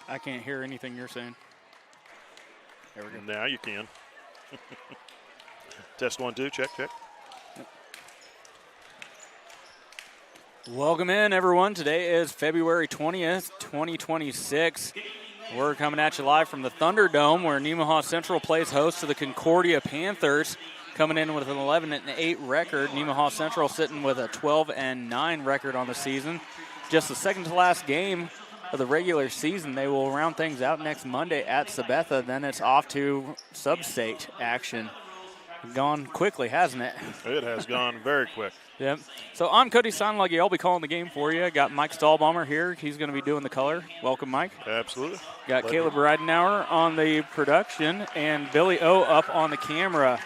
I can't hear anything you're saying. There we go. Now you can. Test 1, 2, check. Welcome in, everyone. Today is February 20th, 2026. We're coming at you live from the Thunderdome, where Nemaha Central plays host to the Concordia Panthers. Coming in with an 11-8 record. Nemaha Central sitting with a 12-9 record on the season. Just the second to last game of the regular season. They will round things out next Monday at Sabetha. Then it's off to sub-state action. Gone quickly, hasn't it? It has gone very quick. Yep. So I'm Cody Sonluggy. I'll be calling the game for you. Got Mike Stahlbaumer here. He's going to be doing the color. Welcome, Mike. Absolutely. Got Caleb Ridenauer on the production and Billy O up on the camera.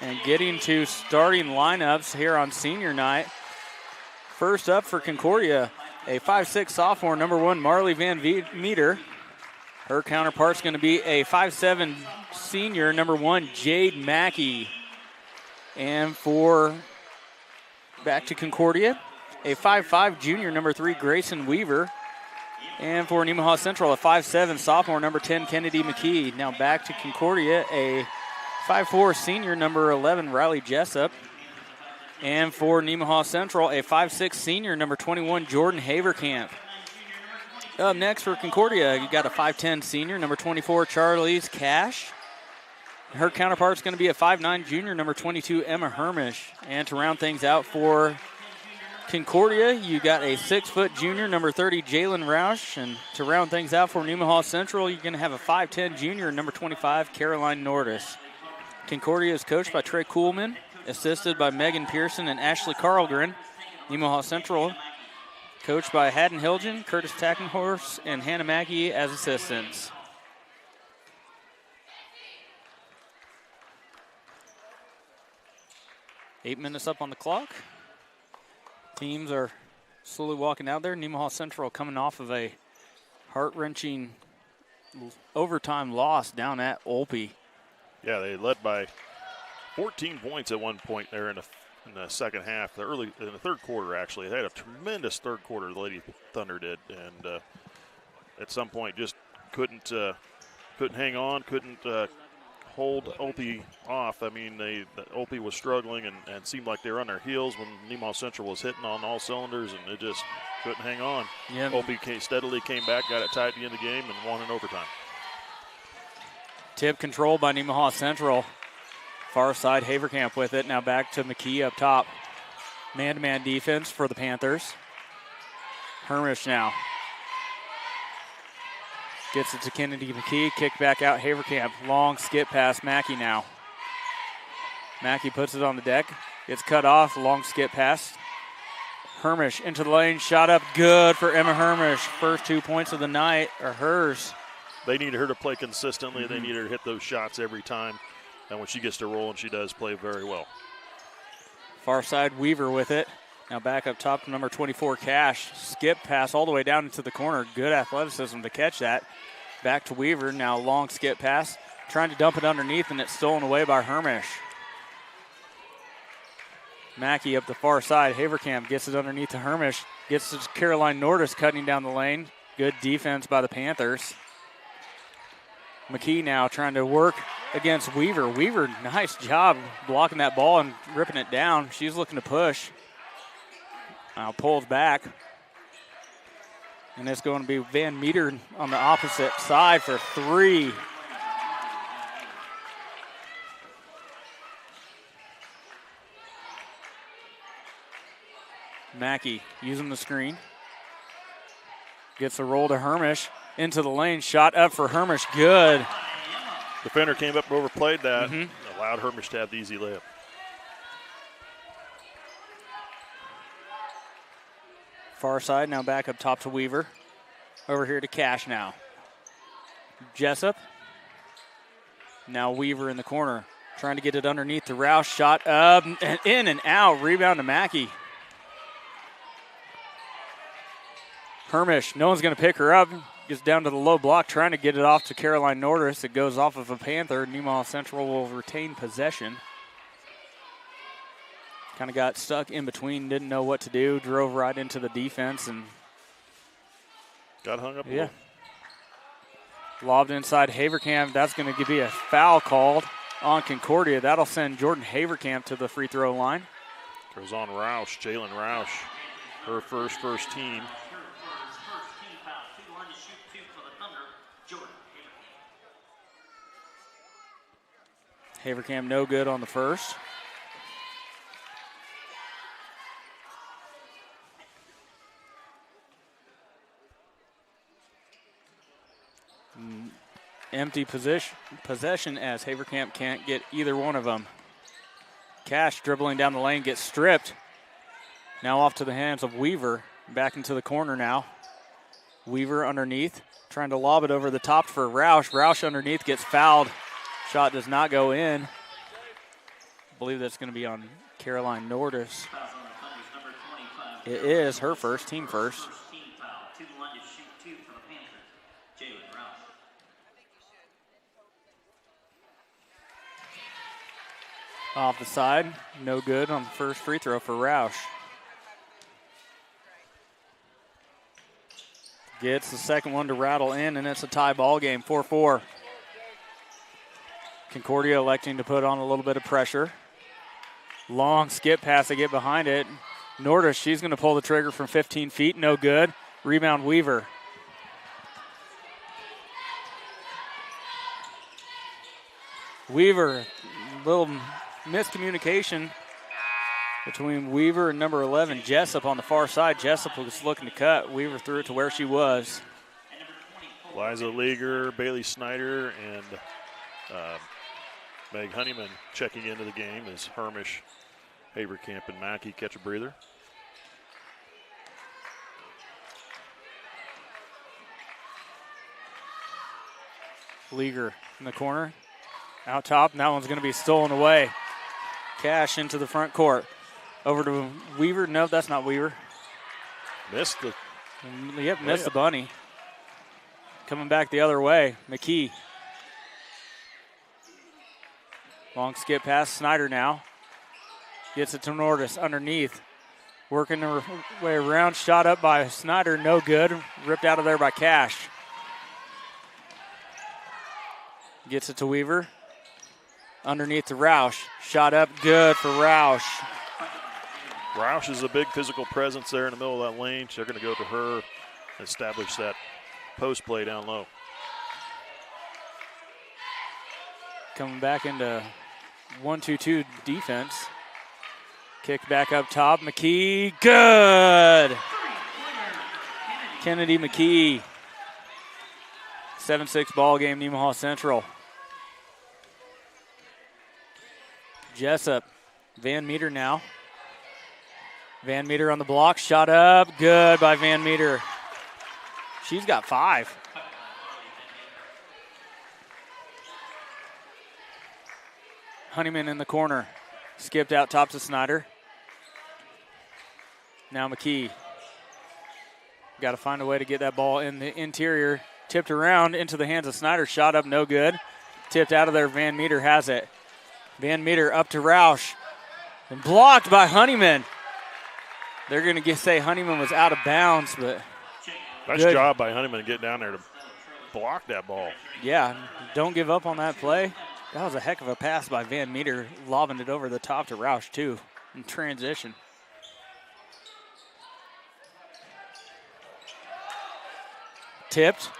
And getting to starting lineups here on senior night. First up for Concordia, a 5'6" sophomore, number 1, Marley Van Meter. Her counterpart's going to be a 5'7" senior, number 1, Jade Mackey. And for back to Concordia, a 5'5" junior, number 3, Grayson Weaver. And for Nemaha Central, a 5'7" sophomore, number 10, Kennedy McKee. Now back to Concordia, a 5'4" senior, number 11, Riley Jessup. And for Nemaha Central, a 5'6" senior, number 21, Jordan Haverkamp. Up next for Concordia, you got a 5'10" senior, number 24, Charlize Cash. Her counterpart's going to be a 5'9" junior, number 22, Emma Hermish. And to round things out for Concordia, you got a 6' junior, number 30, Jalen Roush. And to round things out for Nemaha Central, you're going to have a 5'10" junior, number 25, Caroline Nordis. Concordia is coached by Trey Kuhlman, assisted by Megan Pearson and Ashley Carlgren. Nemaha Central coached by Haddon Hilgen, Curtis Tackenhorse, and Hannah Mackey as assistants. Eight minutes up on the clock. Teams are slowly walking out there. Nemaha Central coming off of a heart-wrenching overtime loss down at Olpe. Yeah, they led by 14 points at one point there in the second half. In the third quarter, actually. They had a tremendous third quarter, the Lady Thunder did, and at some point just couldn't hang on, couldn't hold Olpe off. I mean, Olpe was struggling and seemed like they were on their heels when Nemaha Central was hitting on all cylinders, and it just couldn't hang on. Yep. Olpe steadily came back, got it tied at the end of the game, and won in overtime. Tip controlled by Nemaha Central. Far side, Haverkamp with it. Now back to McKee up top. Man-to-man defense for the Panthers. Hermish now. Gets it to Kennedy McKee. Kick back out, Haverkamp. Long skip pass, Mackey now. Mackey puts it on the deck. Gets cut off, long skip pass. Hermish into the lane, shot up good for Emma Hermish. First 2 points of the night are hers. They need her to play consistently. They need her to hit those shots every time. And when she gets to roll, and she does play very well. Far side, Weaver with it. Now back up top to number 24, Cash. Skip pass all the way down into the corner. Good athleticism to catch that. Back to Weaver. Now long skip pass. Trying to dump it underneath, and it's stolen away by Hermish. Mackey up the far side. Haverkamp gets it underneath to Hermish. Gets to Caroline Nordis cutting down the lane. Good defense by the Panthers. McKee now trying to work against Weaver. Weaver, nice job blocking that ball and ripping it down. She's looking to push. Now pulls back. And it's going to be Van Meter on the opposite side for 3. Mackey using the screen. Gets a roll to Hermish. Into the lane, shot up for Hermish, good. Defender came up and overplayed that, allowed Hermish to have the easy layup. Far side, now back up top to Weaver. Over here to Cash now. Jessup. Now Weaver in the corner, trying to get it underneath the Roush, shot up, and in and out, rebound to Mackey. Hermish, no one's going to pick her up. Gets down to the low block, trying to get it off to Caroline Nordis. It goes off of a Panther. Nemaha Central will retain possession. Kind of got stuck in between, didn't know what to do, drove right into the defense and got hung up. Yeah. Lobbed inside Haverkamp. That's going to be a foul called on Concordia. That'll send Jordan Haverkamp to the free throw line. Goes on Roush, Jalen Roush, her first team. Haverkamp no good on the first. Empty possession as Haverkamp can't get either one of them. Cash dribbling down the lane, gets stripped. Now off to the hands of Weaver. Back into the corner now. Weaver underneath, trying to lob it over the top for Roush. Roush underneath gets fouled. Shot does not go in. I believe that's going to be on Caroline Nordis. It is her first, team first. Off the side, no good on the first free throw for Roush. Gets the second one to rattle in, and it's a tie ball game, 4-4. Concordia electing to put on a little bit of pressure. Long skip pass, they get behind it. Nordis, she's going to pull the trigger from 15 feet, no good. Rebound Weaver. Weaver, little miscommunication between Weaver and number 11, Jessup, on the far side. Jessup was looking to cut. Weaver threw it to where she was. Liza Leager, Bailey Snyder, and Meg Honeyman checking into the game as Hermish, Haverkamp, and Mackey catch a breather. Leager in the corner. Out top, and that one's going to be stolen away. Cash into the front court. Over to Weaver. No, that's not Weaver. Missed the. Yep, missed the bunny. Coming back the other way, McKee. Long skip pass, Snyder now. Gets it to Nordis underneath. Working her way around, shot up by Snyder, no good. Ripped out of there by Cash. Gets it to Weaver. Underneath to Roush. Shot up good for Roush. Roush is a big physical presence there in the middle of that lane. They're going to go to her and establish that post play down low. Coming back into 1-2-2 defense. Kick back up top. McKee, good! Kennedy McKee. 7-6 ball game, Nemaha Central. Jessup, Van Meter now. Van Meter on the block, shot up, good by Van Meter. She's got 5. Honeyman in the corner, skipped out top to Snyder. Now McKee. Got to find a way to get that ball in the interior. Tipped around into the hands of Snyder, shot up, no good. Tipped out of there, Van Meter has it. Van Meter up to Roush. And blocked by Honeyman. They're going to say Honeyman was out of bounds, but nice job by Honeyman getting down there to block that ball. Yeah, don't give up on that play. That was a heck of a pass by Van Meter, lobbing it over the top to Roush, too, in transition. Tipped.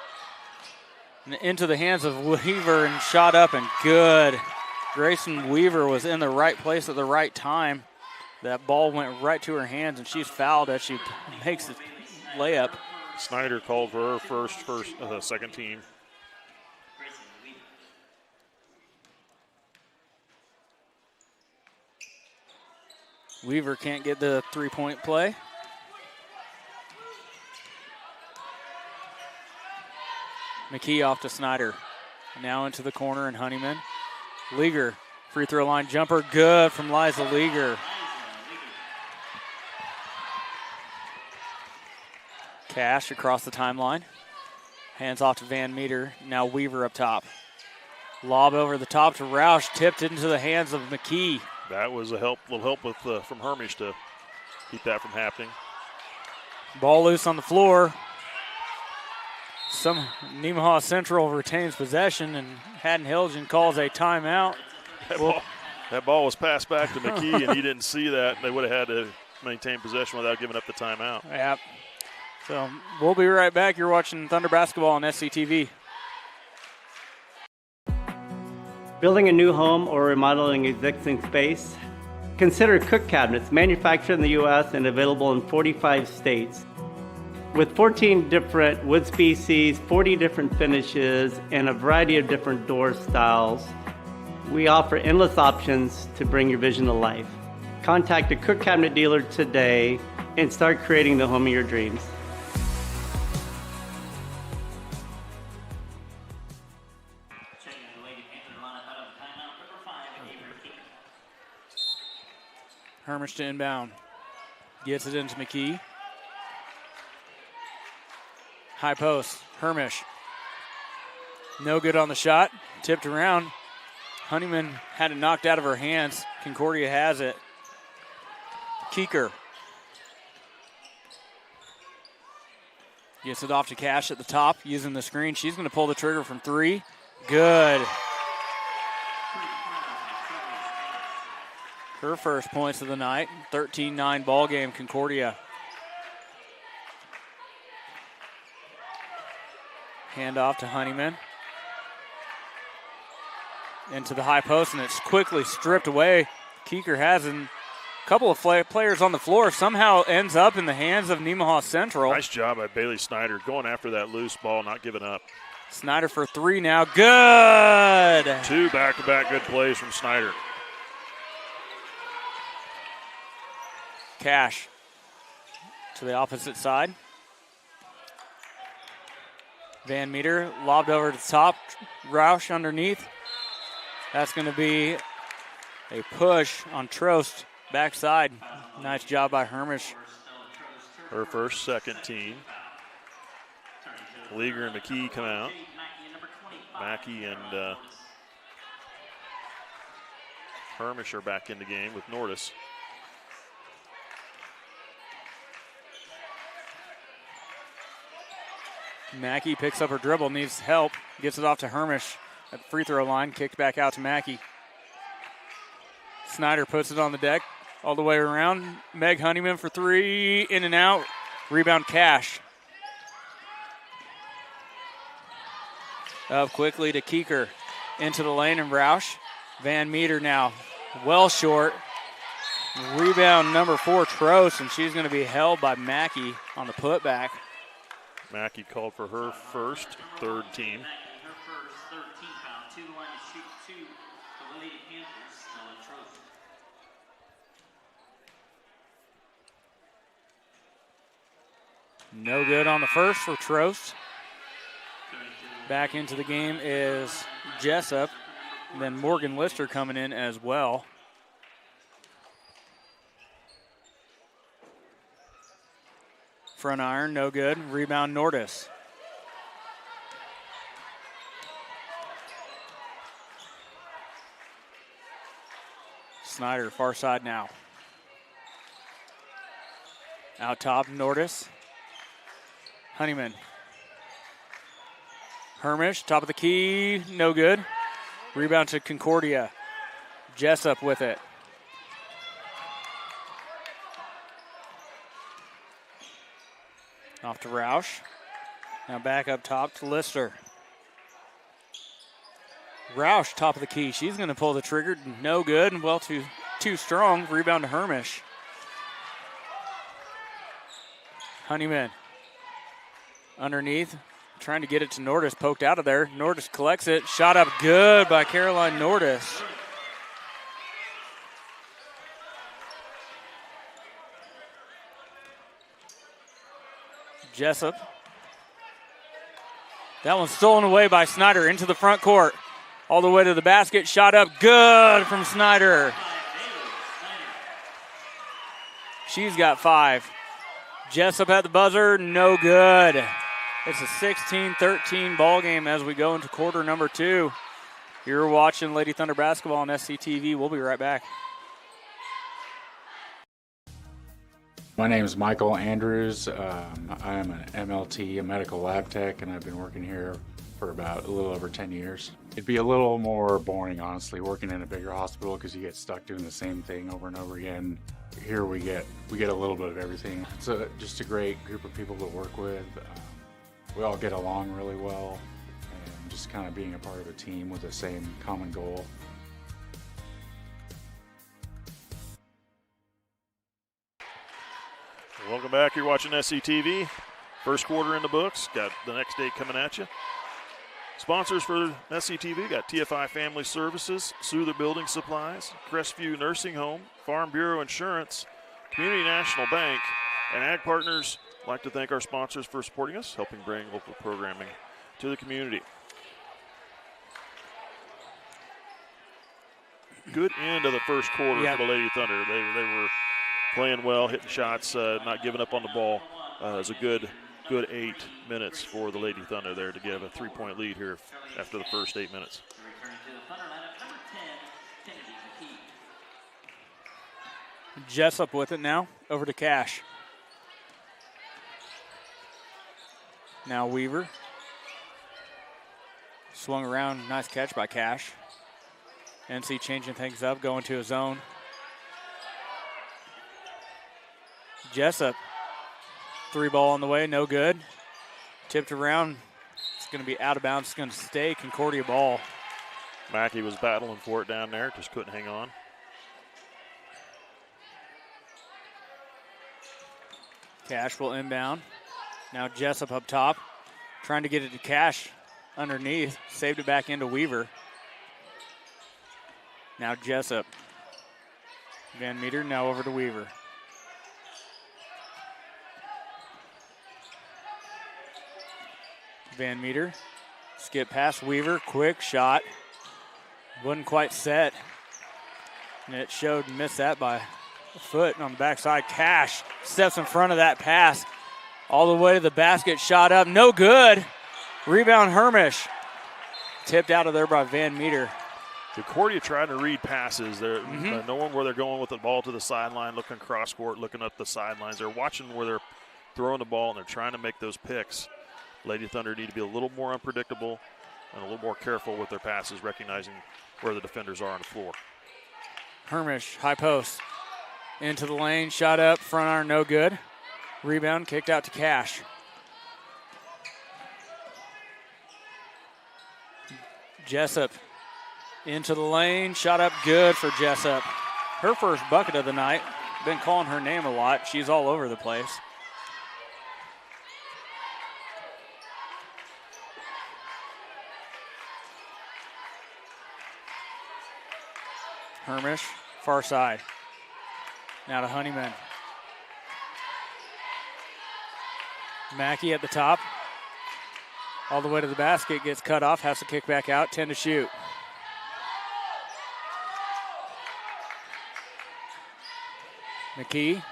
And into the hands of Weaver and shot up and good. Grayson Weaver was in the right place at the right time. That ball went right to her hands, and she's fouled as she makes the layup. Snyder called for her second team. Weaver can't get the three-point play. McKee off to Snyder. Now into the corner, and Honeyman. Leager, free throw line jumper, good from Liza Leager. Cash across the timeline. Hands off to Van Meter. Now Weaver up top. Lob over the top to Roush, tipped into the hands of McKee. That was a little help with from Hermish to keep that from happening. Ball loose on the floor. Nemaha Central retains possession, and Haddon Hilligan calls a timeout. That ball was passed back to McKee, and he didn't see that. They would have had to maintain possession without giving up the timeout. Yep. So we'll be right back. You're watching Thunder Basketball on SCTV. Building a new home or remodeling existing space? Consider Cook Cabinets, manufactured in the U.S. and available in 45 states. With 14 different wood species, 40 different finishes, and a variety of different door styles, we offer endless options to bring your vision to life. Contact a Cook Cabinet dealer today and start creating the home of your dreams. Hermish to inbound. Gets it into McKee. High post. Hermish. No good on the shot. Tipped around. Honeyman had it knocked out of her hands. Concordia has it. Keeker. Gets it off to Cash at the top using the screen. She's going to pull the trigger from three. Good. Her first points of the night. 13-9 ball game, Concordia. Hand off to Honeyman. Into the high post, and it's quickly stripped away. Keeker has a couple of players on the floor. Somehow ends up in the hands of Nemaha Central. Nice job by Bailey Snyder going after that loose ball, not giving up. Snyder for three now. Good. Two back-to-back good plays from Snyder. Cash to the opposite side. Van Meter lobbed over to the top. Roush underneath. That's going to be a push on Trost backside. Nice job by Hermish. Her first, second team. Leaguer and McKee come out. Mackey and Hermish are back in the game with Nordis. Mackey picks up her dribble, needs help, gets it off to Hermish at the free throw line, kicked back out to Mackey. Snyder puts it on the deck all the way around. Meg Honeyman for three, in and out. Rebound Cash. Up quickly to Keeker. Into the lane and Roush. Van Meter now well short. Rebound number 4, Trost, and she's going to be held by Mackey on the putback. Mackey called for her first, third team. Her first 13 foul, 2 line to shoot 2 for the Lady Panthers, Stella Trost. No good on the first for Trost. Back into the game is Jessup. And then Morgan Lister coming in as well. Front iron, no good. Rebound Nordis. Snyder, far side now. Out top, Nordis. Honeyman. Hermish, top of the key, no good. Rebound to Concordia. Jessup with it. Off to Roush. Now back up top to Lister. Roush, top of the key. She's going to pull the trigger. No good. And well, too strong. Rebound to Hermish. Honeyman. Underneath. Trying to get it to Nordis. Poked out of there. Nordis collects it. Shot up good by Caroline Nordis. Jessup. That one's stolen away by Snyder into the front court. All the way to the basket. Shot up good from Snyder. She's got 5. Jessup at the buzzer. No good. It's a 16-13 ball game as we go into quarter number 2. You're watching Lady Thunder Basketball on SCTV. We'll be right back. My name is Michael Andrews. I am an MLT, a medical lab tech, and I've been working here for about a little over 10 years. It'd be a little more boring, honestly, working in a bigger hospital because you get stuck doing the same thing over and over again. Here we get a little bit of everything. It's just a great group of people to work with. We all get along really well, and just kind of being a part of a team with the same common goal. Welcome back. You're watching SCTV. First quarter in the books. Got the next date coming at you. Sponsors for SCTV got TFI Family Services, Soother Building Supplies, Crestview Nursing Home, Farm Bureau Insurance, Community National Bank, and Ag Partners. I'd like to thank our sponsors for supporting us, helping bring local programming to the community. Good end of the first quarter for the Lady Thunder. They were playing well, hitting shots, not giving up on the ball. It was a good 8 minutes for the Lady Thunder there to give a 3-point lead here after the first 8 minutes. Jessup with it now, over to Cash. Now Weaver. Swung around, nice catch by Cash. NC changing things up, going to his own. Jessup, 3 ball on the way, no good. Tipped around, it's going to be out of bounds, it's going to stay Concordia ball. Mackey was battling for it down there, just couldn't hang on. Cash will inbound. Now Jessup up top, trying to get it to Cash underneath, saved it back into Weaver. Now Jessup. Van Meter now over to Weaver. Van Meter, skip past Weaver, quick shot. Wasn't quite set. And it showed, missed that by a foot on the backside. Cash steps in front of that pass. All the way to the basket, shot up, no good. Rebound Hermish. Tipped out of there by Van Meter. Concordia trying to read passes. They're knowing where they're going with the ball to the sideline, looking cross court, looking up the sidelines. They're watching where they're throwing the ball, and they're trying to make those picks. Lady Thunder need to be a little more unpredictable and a little more careful with their passes, recognizing where the defenders are on the floor. Hermish, high post. Into the lane, shot up, front iron, no good. Rebound, kicked out to Cash. Jessup into the lane, shot up good for Jessup. Her first bucket of the night. Been calling her name a lot. She's all over the place. Hermish, far side. Now to Honeyman. Mackey at the top. All the way to the basket, gets cut off, has to kick back out, 10 to shoot. McKee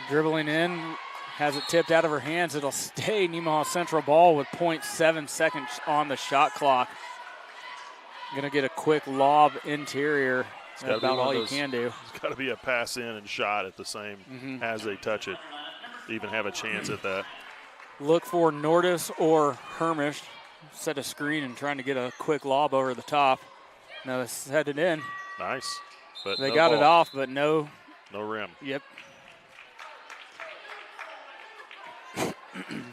dribbling in, has it tipped out of her hands. It'll stay Nemaha Central ball with 0.7 seconds on the shot clock. Gonna get a quick lob interior. That's about all you can do. It's got to be a pass in and shot at the same as they touch it to even have a chance at that. Look for Nordis or Hermish. Set a screen and trying to get a quick lob over the top. Now they set it in. Nice. But they no got ball. it off, but no. No rim. Yep.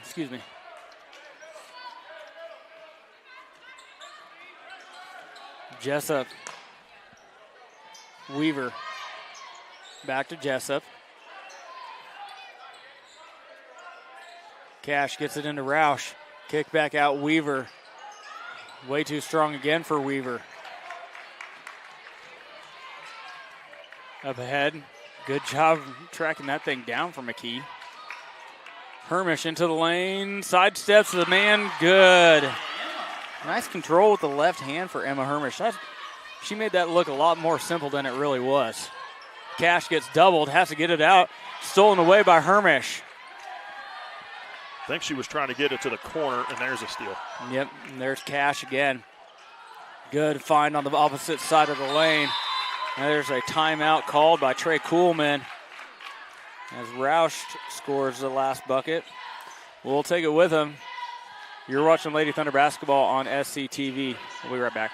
Excuse me. Jessup. Weaver. Back to Jessup. Cash gets it into Roush. Kick back out Weaver. Way too strong again for Weaver. Up ahead. Good job tracking that thing down for McKee. Hermish into the lane. Sidesteps the man. Good. Nice control with the left hand for Emma Hermish. She made that look a lot more simple than it really was. Cash gets doubled. Has to get it out. Stolen away by Hermish. I think she was trying to get it to the corner, and there's a steal. Yep, and there's Cash again. Good find on the opposite side of the lane. And there's a timeout called by Trey Kuhlman. as Roush scores the last bucket. We'll take it with him. You're watching Lady Thunder basketball on SCTV. We'll be right back.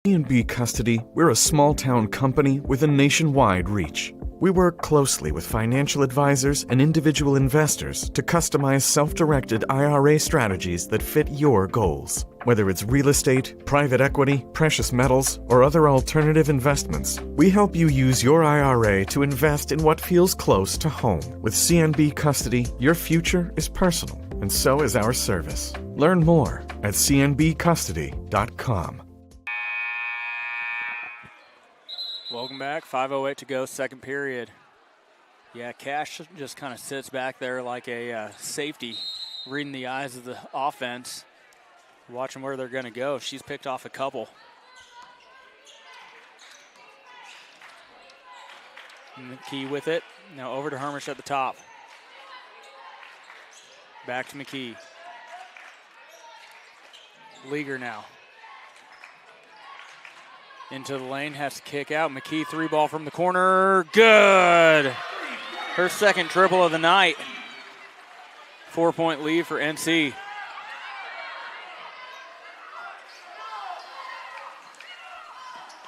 B&B Custody, we're a small-town company with a nationwide reach. We work closely with financial advisors and individual investors to customize self-directed IRA strategies that fit your goals. Whether it's real estate, private equity, precious metals, or other alternative investments, we help you use your IRA to invest in what feels close to home. With CNB Custody, your future is personal, and so is our service. Learn more at cnbcustody.com. Welcome back. 5:08 to go, second period. Yeah, Cash just kind of sits back there like a safety, reading the eyes of the offense, watching where they're going to go. She's picked off a couple. McKee with it. Now over to Hermish at the top. Back to McKee. Leaguer now. Into the lane, has to kick out. McKee, 3-ball from the corner. Good. Her second triple of the night. 4-point lead for NC.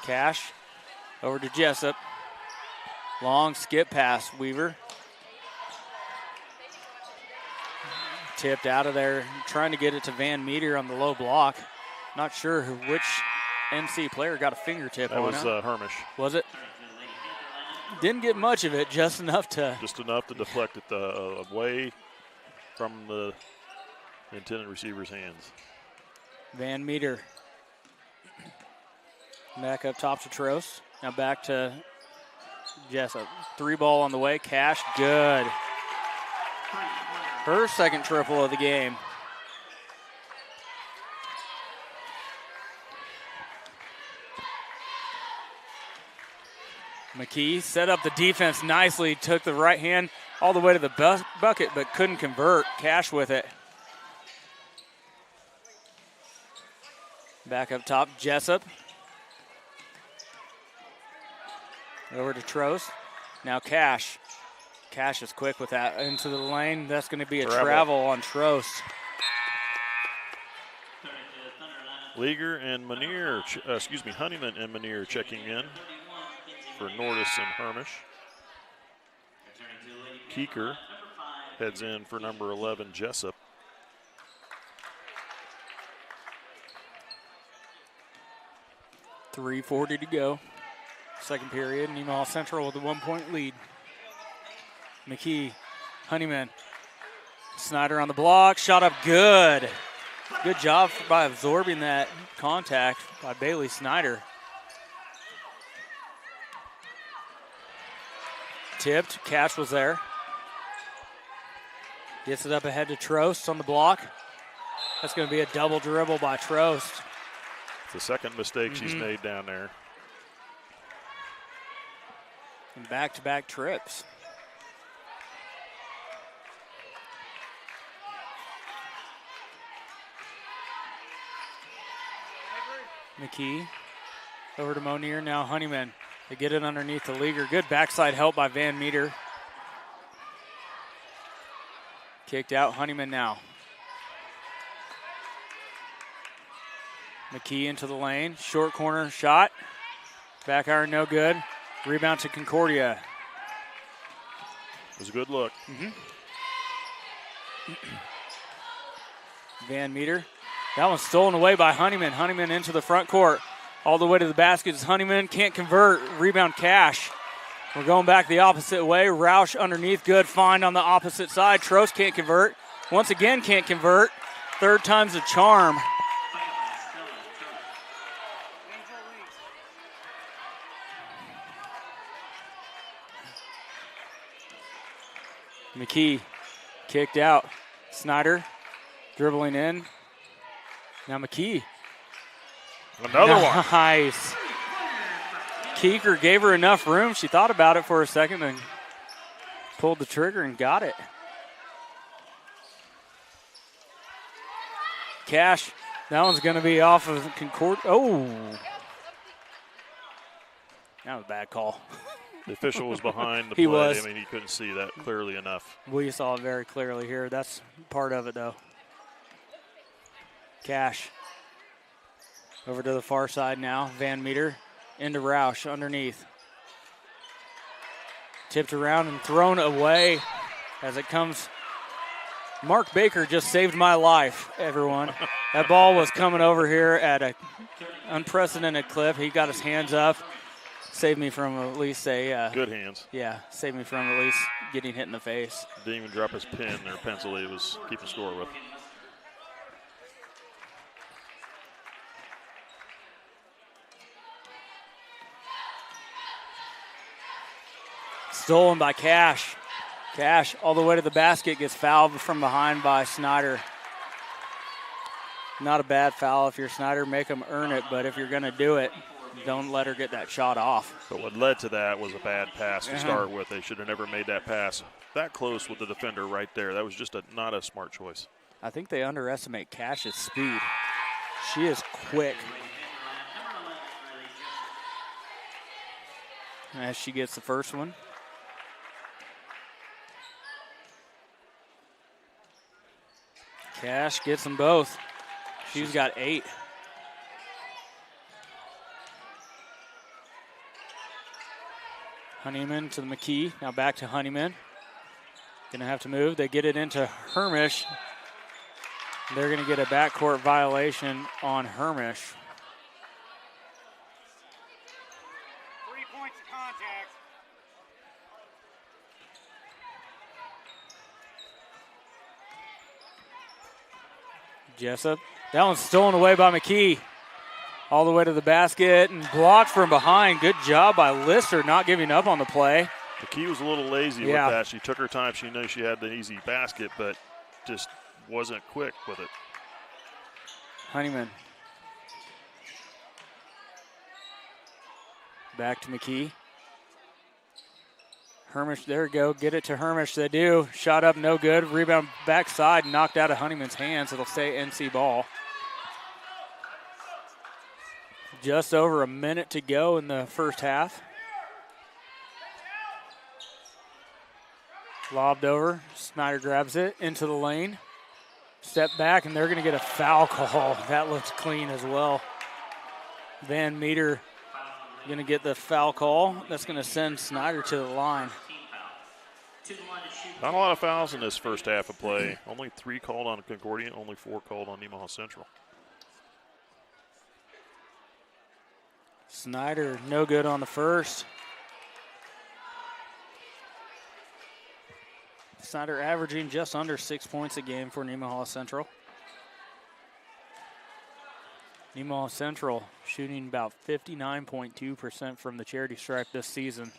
Cash over to Jessup. Long skip pass, Weaver. Tipped out of there, trying to get it to Van Meter on the low block. Not sure which NC player got a fingertip that on was it. Hermish. Was it? Didn't get much of it, just enough to deflect it away from the intended receiver's hands. Van Meter. Back up top to Trost. Now back to Jessup. 3-ball on the way. Cash, good. Her second triple of the game. McKee set up the defense nicely, took the right hand all the way to the bucket, but couldn't convert. Cash with it. Back up top, Jessup. Over to Trost. Now Cash. Cash is quick with that into the lane. That's going to be a travel on Trost. Leaguer and Honeyman and Manier checking in for Nordis and Hermish. Keeker heads in for number 11, Jessup. .340 to go. Second period. Nemaha Central with a 1-point lead. McKee, Honeyman. Snyder on the block. Shot up good. Good job by absorbing that contact by Bailey Snyder. Tipped. Cash was there. Gets it up ahead to Trost on the block. That's going to be a double dribble by Trost. It's the second mistake she's made down there. And back-to-back trips. McKee over to Monier. Now Honeyman. They get it underneath the leaguer. Good backside help by Van Meter. Kicked out. Honeyman now. McKee into the lane. Short corner shot. Back iron no good. Rebound to Concordia. It was a good look. Van Meter. That one's stolen away by Honeyman. Honeyman into the front court. All the way to the basket is Honeyman. Can't convert. Rebound Cash. We're going back the opposite way. Roush underneath. Good find on the opposite side. Trost can't convert. Once again can't convert. Third time's a charm. McKee kicked out. Snyder dribbling in. Now McKee. Another one. Nice. Keeker gave her enough room. She thought about it for a second and pulled the trigger and got it. Cash. That one's going to be off of Concord. Oh. That was a bad call. The official was behind the He play. was. I mean, he couldn't see that clearly enough. We saw it very clearly here. That's part of it, though. Cash. Over to the far side now. Van Meter into Roush underneath. Tipped around and thrown away as it comes. Mark Baker just saved my life, everyone. That ball was coming over here at an unprecedented clip. He got his hands up. Saved me from at least Good hands. Yeah, saved me from at least getting hit in the face. Didn't even drop his pen or pencil he was keeping score with. Stolen by Cash. Cash all the way to the basket, gets fouled from behind by Snyder. Not a bad foul if you're Snyder, make them earn it, but if you're going to do it, don't let her get that shot off. But what led to that was a bad pass to start with. They should have never made that pass that close with the defender right there. That was just not a smart choice. I think they underestimate Cash's speed. She is quick. As she gets the first one. Cash gets them both. She's got 8. Honeyman to the McKee. Now back to Honeyman. Gonna have to move. They get it into Hermish. They're gonna get a backcourt violation on Hermish. 3 points of contact. Jessup. That one's stolen away by McKee. All the way to the basket and blocked from behind. Good job by Lister not giving up on the play. The key was a little lazy with that. She took her time. She knew she had the easy basket, but just wasn't quick with it. Honeyman. Back to McKee. Hermish, there we go. Get it to Hermish. They do. Shot up, no good. Rebound backside, knocked out of Honeyman's hands. It'll stay NC ball. Just over a minute to go in the first half. Lobbed over. Snyder grabs it into the lane. Step back, and they're going to get a foul call. That looks clean as well. Van Meter going to get the foul call. That's going to send Snyder to the line. Not a lot of fouls in this first half of play. Only 3 called on Concordia, only 4 called on Nemaha Central. Snyder, no good on the first. Snyder averaging just under 6 points a game for Nemaha Central. Nemaha Central shooting about 59.2% from the charity stripe this season.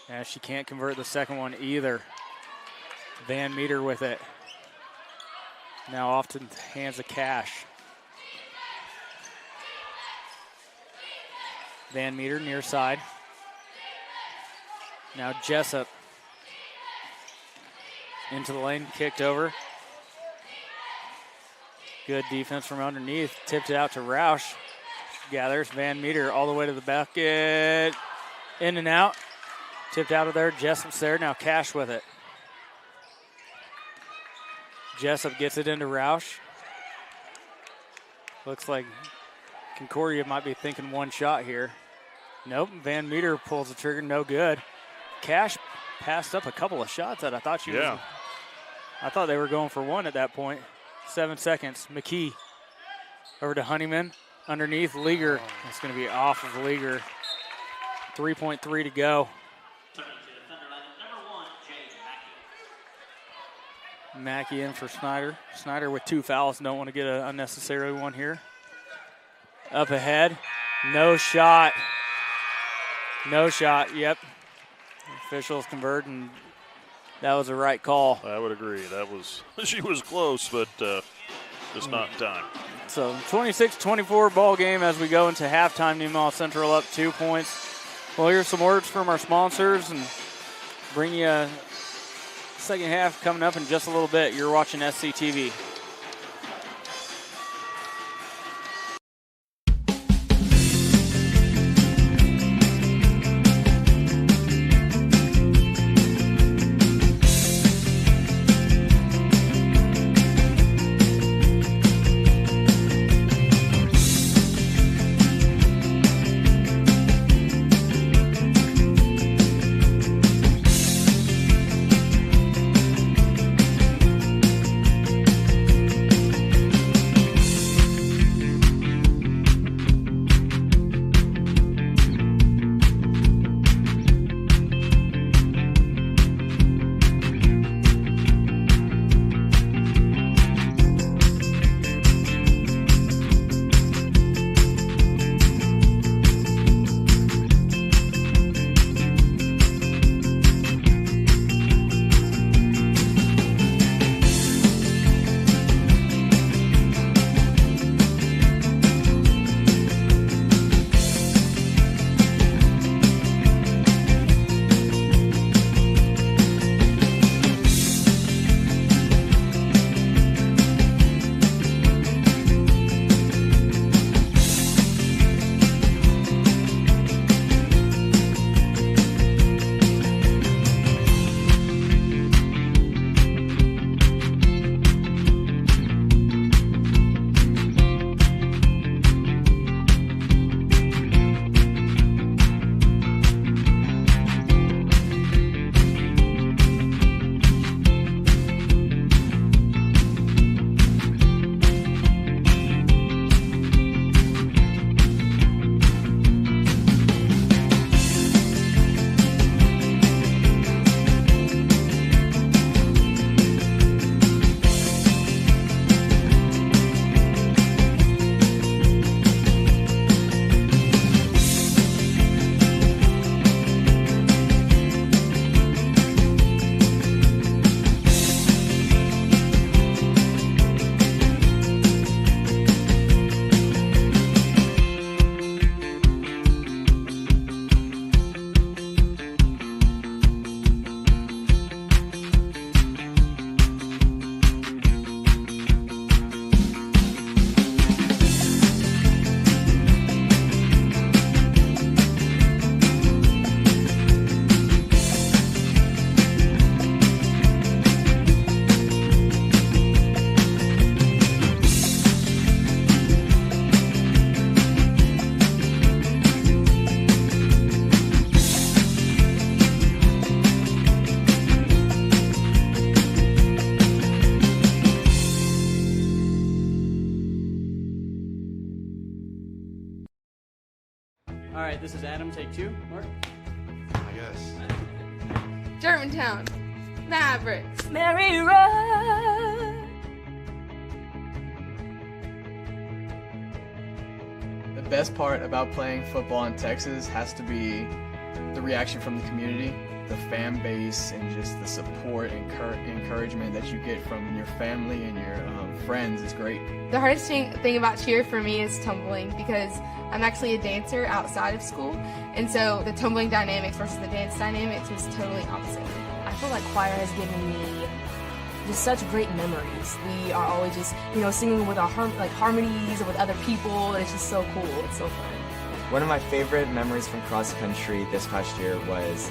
And she can't convert the second one either. Van Meter with it. Now off to the hands of Cash. Van Meter near side. Now Jessup. Into the lane, kicked over. Good defense from underneath. Tipped it out to Roush. Gathers Van Meter all the way to the bucket. In and out. Tipped out of there. Jessup's there. Now Cash with it. Jessup gets it into Roush. Looks like Concordia might be thinking one shot here. Nope. Van Meter pulls the trigger. No good. Cash passed up a couple of shots that I thought she was. I thought they were going for one at that point. 7 seconds. McKee over to Honeyman. Underneath Leaguer. It's going to be off of Leaguer. 3.3 to go. Mackey in for Snyder. Snyder with 2 fouls. Don't want to get an unnecessary one here. Up ahead. No shot. No shot. Yep. Officials converting. That was the right call. I would agree. That was, she was close, but just not in time. So 26-24 ball game as we go into halftime. Nemaha Central up 2 points. Well, here's some words from our sponsors and bring you a second half coming up in just a little bit. You're watching SCTV. right, this is Adam, take 2. Mark? I guess. Germantown. Mavericks. Mary Road. The best part about playing football in Texas has to be the reaction from the community, the fan base, and just the support and encouragement that you get from your family and your friends is great. The hardest thing about cheer for me is tumbling, because I'm actually a dancer outside of school, and so the tumbling dynamics versus the dance dynamics was totally opposite. I feel like choir has given me just such great memories. We are always just, singing with our harmonies and with other people, and it's just so cool. It's so fun. One of my favorite memories from cross country this past year was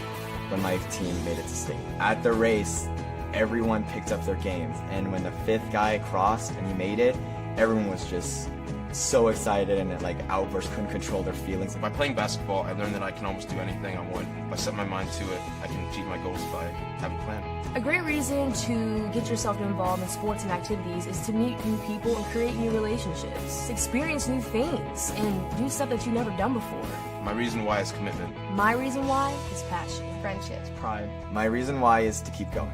when my team made it to state. At the race, everyone picked up their game, and when the 5th guy crossed and he made it, everyone was just so excited and outbursts, couldn't control their feelings. By playing basketball, I learned that I can almost do anything I want. If I set my mind to it, I can achieve my goals if I have a plan. A great reason to get yourself involved in sports and activities is to meet new people and create new relationships, experience new things, and do stuff that you've never done before. My reason why is commitment. My reason why is passion. Friendships. Pride. My reason why is to keep going.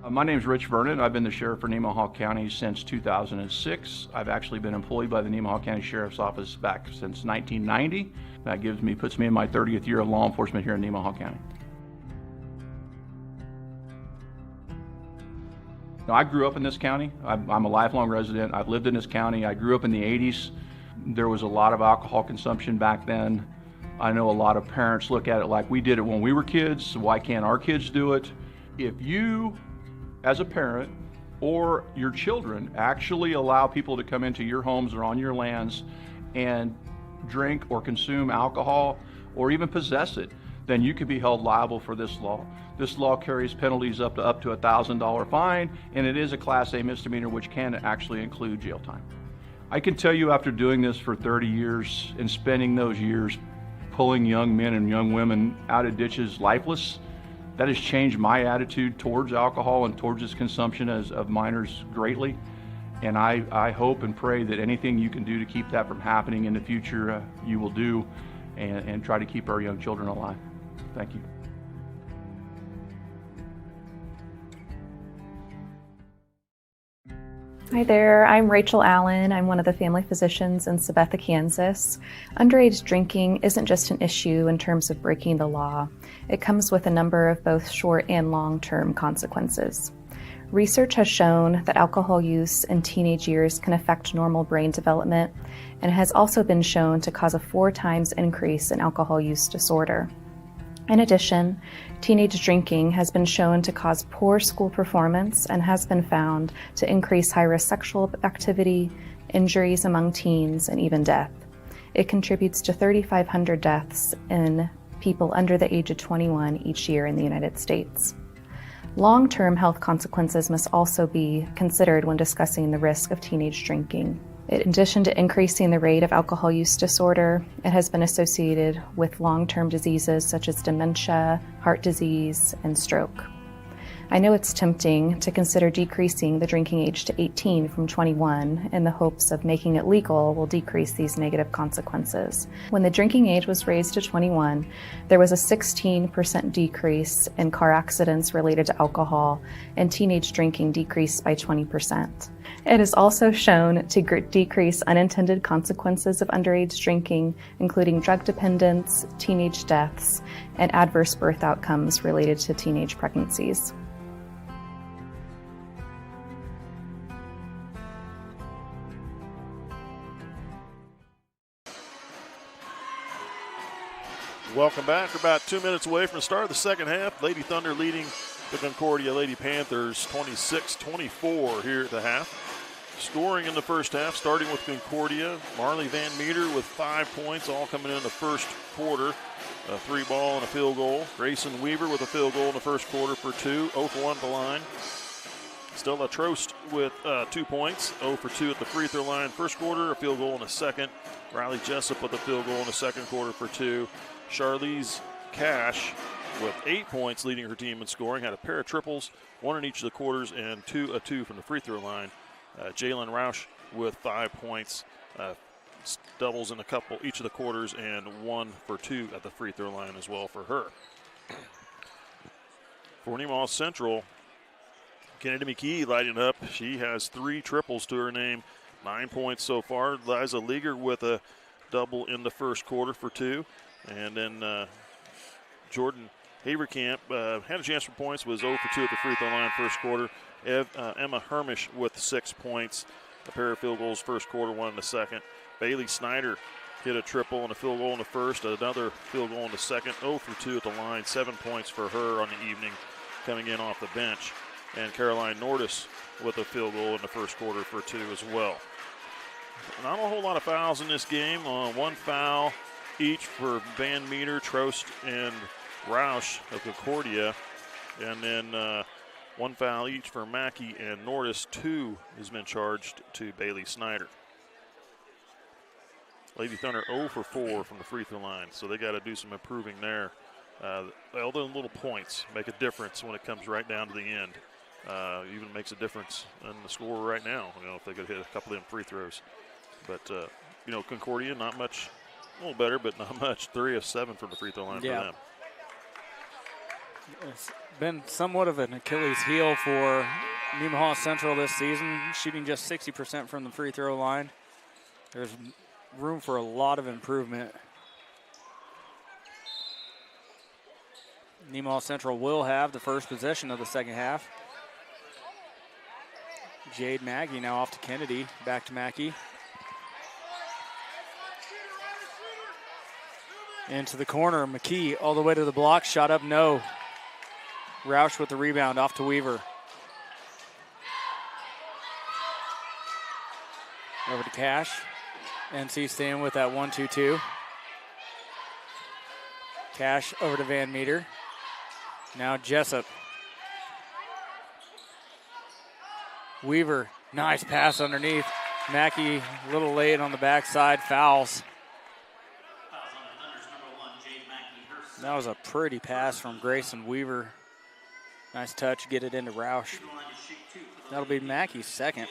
My name is Rich Vernon. I've been the sheriff for Nemaha County since 2006. I've actually been employed by the Nemaha County Sheriff's Office back since 1990. That puts me in my 30th year of law enforcement here in Nemaha County. Now, I grew up in this county. I'm a lifelong resident. I've lived in this county. I grew up in the 80s. There was a lot of alcohol consumption back then. I know a lot of parents look at it like we did it when we were kids, so why can't our kids do it? If you, as a parent, or your children actually allow people to come into your homes or on your lands and drink or consume alcohol or even possess it, then you could be held liable for this law. This law carries penalties up to a $1,000 fine, and it is a Class A misdemeanor, which can actually include jail time. I can tell you, after doing this for 30 years and spending those years pulling young men and young women out of ditches lifeless, that has changed my attitude towards alcohol and towards its consumption of minors greatly. And I hope and pray that anything you can do to keep that from happening in the future, you will do, and try to keep our young children alive. Thank you. Hi there, I'm Rachel Allen. I'm one of the family physicians in Sabetha, Kansas. Underage drinking isn't just an issue in terms of breaking the law. It comes with a number of both short and long-term consequences. Research has shown that alcohol use in teenage years can affect normal brain development, and has also been shown to cause a 4 times increase in alcohol use disorder. In addition, teenage drinking has been shown to cause poor school performance and has been found to increase high-risk sexual activity, injuries among teens, and even death. It contributes to 3,500 deaths in people under the age of 21 each year in the United States. Long-term health consequences must also be considered when discussing the risk of teenage drinking. In addition to increasing the rate of alcohol use disorder, it has been associated with long-term diseases such as dementia, heart disease, and stroke. I know it's tempting to consider decreasing the drinking age to 18 from 21 in the hopes of making it legal will decrease these negative consequences. When the drinking age was raised to 21, there was a 16% decrease in car accidents related to alcohol, and teenage drinking decreased by 20%. It is also shown to decrease unintended consequences of underage drinking, including drug dependence, teenage deaths, and adverse birth outcomes related to teenage pregnancies. Welcome back. We're about 2 minutes away from the start of the second half. Lady Thunder leading the Concordia Lady Panthers 26-24 here at the half. Scoring in the first half, starting with Concordia. Marley Van Meter with 5 points, all coming in the first quarter. A 3-ball and a field goal. Grayson Weaver with a field goal in the first quarter for 2, 0 for 1 at the line. Stella Trost with 2 points, 0 for 2 at the free throw line. First quarter, a field goal in the second. Riley Jessup with a field goal in the second quarter for 2. Charlize Cash with 8 points, leading her team in scoring. Had a pair of triples, 1 in each of the quarters, and a two from the free throw line. Jalen Roush with 5 points, doubles in each of the quarters, and 1 for 2 at the free throw line as well for her. For Nemaha Central, Kennedy McKee lighting up. She has 3 triples to her name, 9 points so far. Liza Leager with a double in the first quarter for 2. And then Jordan Haverkamp had a chance for points, was 0 for 2 at the free throw line first quarter. Emma Hermish with 6 points, a pair of field goals first quarter, 1 in the second. Bailey Snyder hit a triple and a field goal in the first, another field goal in the second, 0 for 2 at the line, 7 points for her on the evening coming in off the bench. And Caroline Nordis with a field goal in the first quarter for 2 as well. Not a whole lot of fouls in this game. 1 foul each for Van Meter, Trost, and Roush of Concordia. And then 1 foul each for Mackey and Nordis. 2 has been charged to Bailey Snyder. Lady Thunder 0 for 4 from the free throw line, so they got to do some improving there. All those little points make a difference when it comes right down to the end. Even makes a difference in the score right now, if they could hit a couple of them free throws. But, Concordia, not much, a little better, but not much. 3 of 7 from the free throw line for them. It's been somewhat of an Achilles heel for Nemaha Central this season, shooting just 60% from the free throw line. There's room for a lot of improvement. Nemaha Central will have the first possession of the second half. Jade Mackey now off to Kennedy, back to Mackey. Into the corner, McKee all the way to the block, shot up, no. Roush with the rebound, off to Weaver. Over to Cash. NC staying with that 1-2-2. Cash over to Van Meter. Now Jessup. Weaver, nice pass underneath. Mackey a little late on the backside, fouls. That was a pretty pass from Grayson Weaver. Nice touch, get it into Roush. That'll be Mackey's second.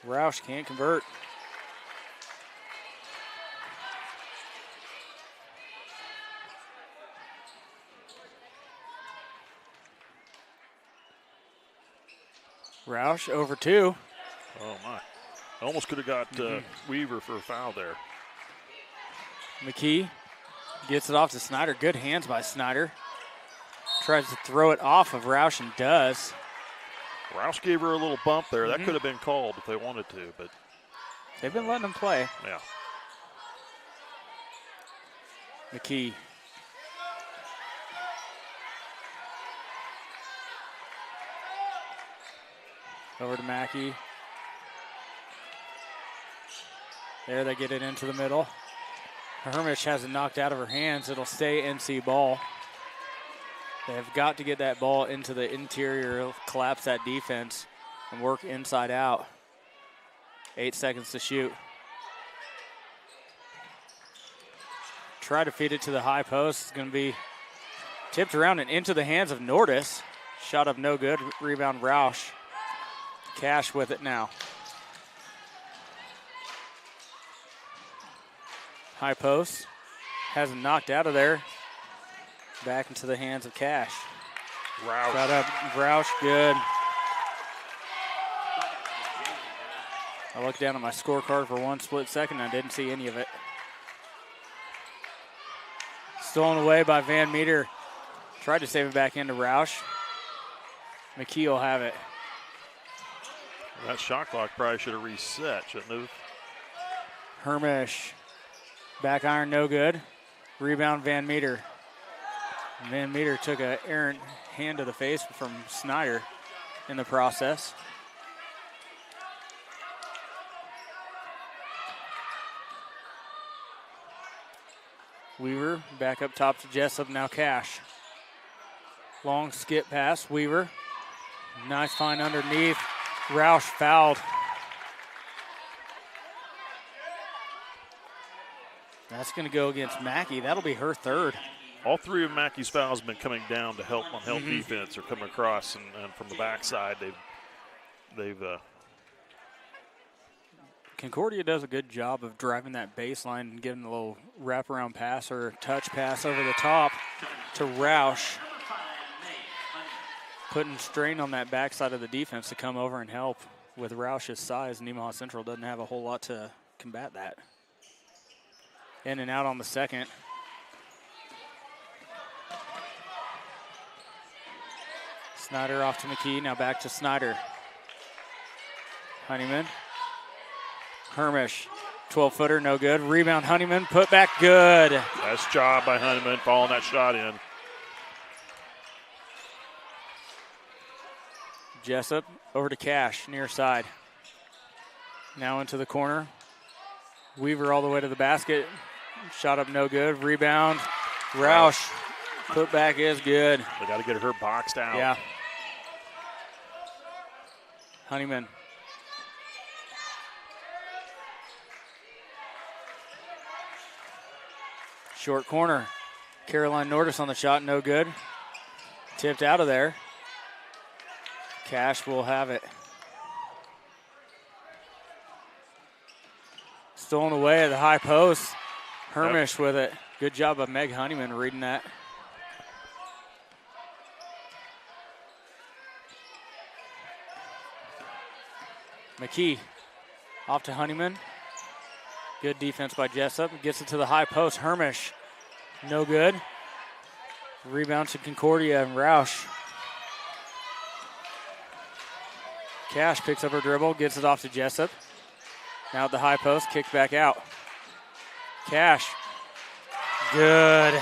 Roush can't convert. Roush over 2. Oh, my. Almost could have got Weaver for a foul there. McKee gets it off to Snyder. Good hands by Snyder. Tries to throw it off of Roush and does. Roush gave her a little bump there. That could have been called if they wanted to, but they've been letting them play. Yeah. McKee. Over to Mackey. There, they get it into the middle. Hermish has it knocked out of her hands. It'll stay NC ball. They have got to get that ball into the interior, collapse that defense, and work inside out. 8 seconds to shoot. Try to feed it to the high post. It's going to be tipped around and into the hands of Nordis. Shot up no good. Rebound Roush. Cash with it now. High post. Hasn't knocked out of there. Back into the hands of Cash. Roush. Shot up Roush, good. I looked down at my scorecard for 1 split second. I didn't see any of it. Stolen away by Van Meter. Tried to save it back into Roush. McKee will have it. That shot clock probably should have reset, shouldn't have? Hermish, back iron, no good. Rebound, Van Meter. Van Meter took an errant hand to the face from Snyder in the process. Weaver back up top to Jessup, now Cash. Long skip pass, Weaver. Nice find underneath. Roush fouled. That's going to go against Mackey. That'll be her third. All three of Mackey's fouls have been coming down to help on help defense or coming across, and from the backside, they've Concordia does a good job of driving that baseline and giving a little wraparound pass or touch pass over the top to Roush, putting strain on that backside of the defense to come over and help. With Roush's size, Nemaha Central doesn't have a whole lot to combat that. In and out on the second. Snyder off to McKee, now back to Snyder. Honeyman. Hermish, 12-footer, no good. Rebound, Honeyman, put back, good. Nice job by Honeyman, following that shot in. Jessup over to Cash, near side. Now into the corner. Weaver all the way to the basket. Shot up, no good. Rebound, Roush. Put back is good. They got to get her boxed out. Yeah. Honeyman. Short corner. Caroline Nordis on the shot, no good. Tipped out of there. Cash will have it. Stolen away at the high post. Hermish with it. Good job of Meg Honeyman reading that. McKee off to Honeyman. Good defense by Jessup. Gets it to the high post. Hermish, no good. Rebound to Concordia and Roush. Cash picks up her dribble, gets it off to Jessup. Now at the high post, kicked back out. Cash, good.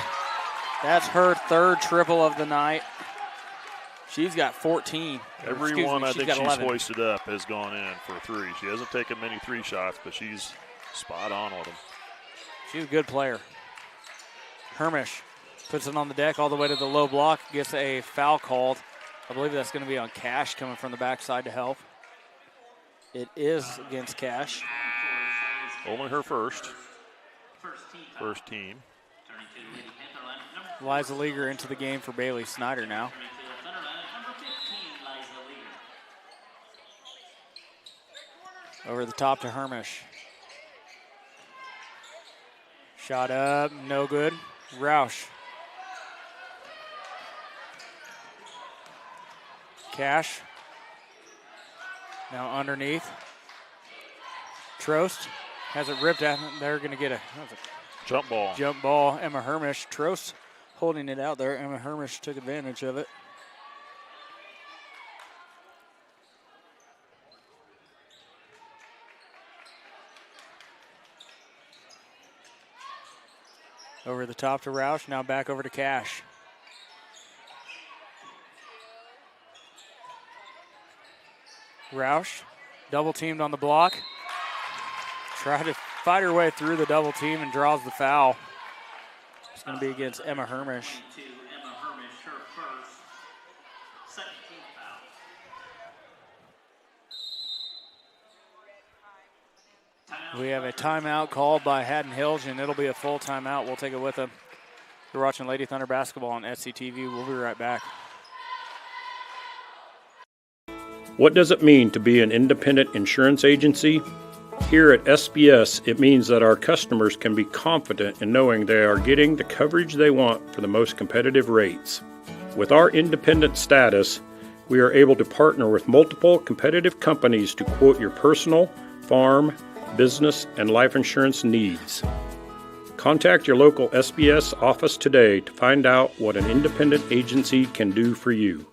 That's her third triple of the night. She's got 14. Everyone I think she's 11. hoisted up has gone in for three. She hasn't taken many three shots, but she's spot on with them. She's a good player. Hermish puts it on the deck all the way to the low block, gets a foul called. I believe that's going to be on Cash coming from the backside to help. It is against Cash. Only her first. First team. Liza Leaguer into the game for Bailey Snyder now. Over the top to Hermish. Shot up, no good. Roush. Cash. Now underneath. Trost has it ripped out. They're going to get a jump ball. Jump ball. Emma Hermish. Trost holding it out there. Emma Hermish took advantage of it. Over the top to Roush. Now back over to Cash. Roush, double teamed on the block. Tried to fight her way through the double team and draws the foul. It's going to be against Emma Hermish. We have a timeout called by Haddon Hilge, and it'll be a full timeout. We'll take it with them. You're watching Lady Thunder basketball on SCTV. We'll be right back. What does it mean to be an independent insurance agency? Here at SBS, it means that our customers can be confident in knowing they are getting the coverage they want for the most competitive rates. With our independent status, we are able to partner with multiple competitive companies to quote your personal, farm, business, and life insurance needs. Contact your local SBS office today to find out what an independent agency can do for you.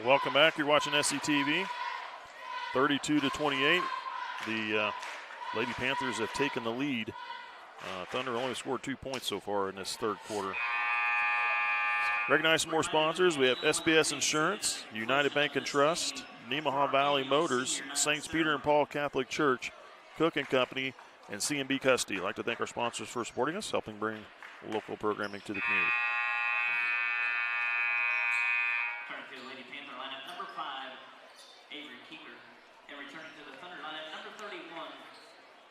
Welcome back. You're watching SCTV. 32-28. The Lady Panthers have taken the lead. Thunder only scored 2 points so far in this third quarter. Recognize some more sponsors. We have SBS Insurance, United Bank and Trust, Nemaha Valley Motors, St. Peter and Paul Catholic Church, Cook and Company, and C&B Custody. I'd like to thank our sponsors for supporting us, helping bring local programming to the community. Turning to the Lady Panther lineup, number 5, Avery Keeper. And returning to the Thunder lineup, number 31,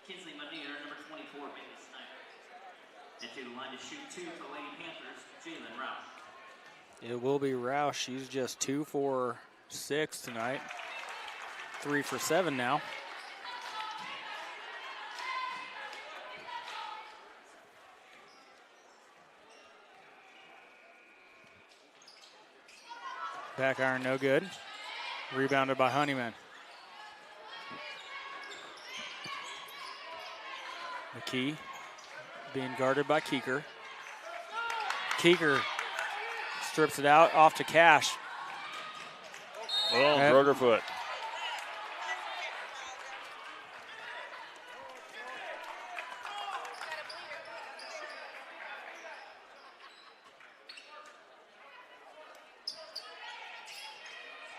Kinsley Monier, number 24, Bailey Snyder. And to the line to shoot 2 for the Lady Panthers, Jalen Roush. It will be Roush. She's just 2 for 6 tonight. 3 for 7 now. Back iron, no good. Rebounded by Honeyman. McKee being guarded by Keeker. Keeker strips it out, off to Cash. Oh, broke her foot.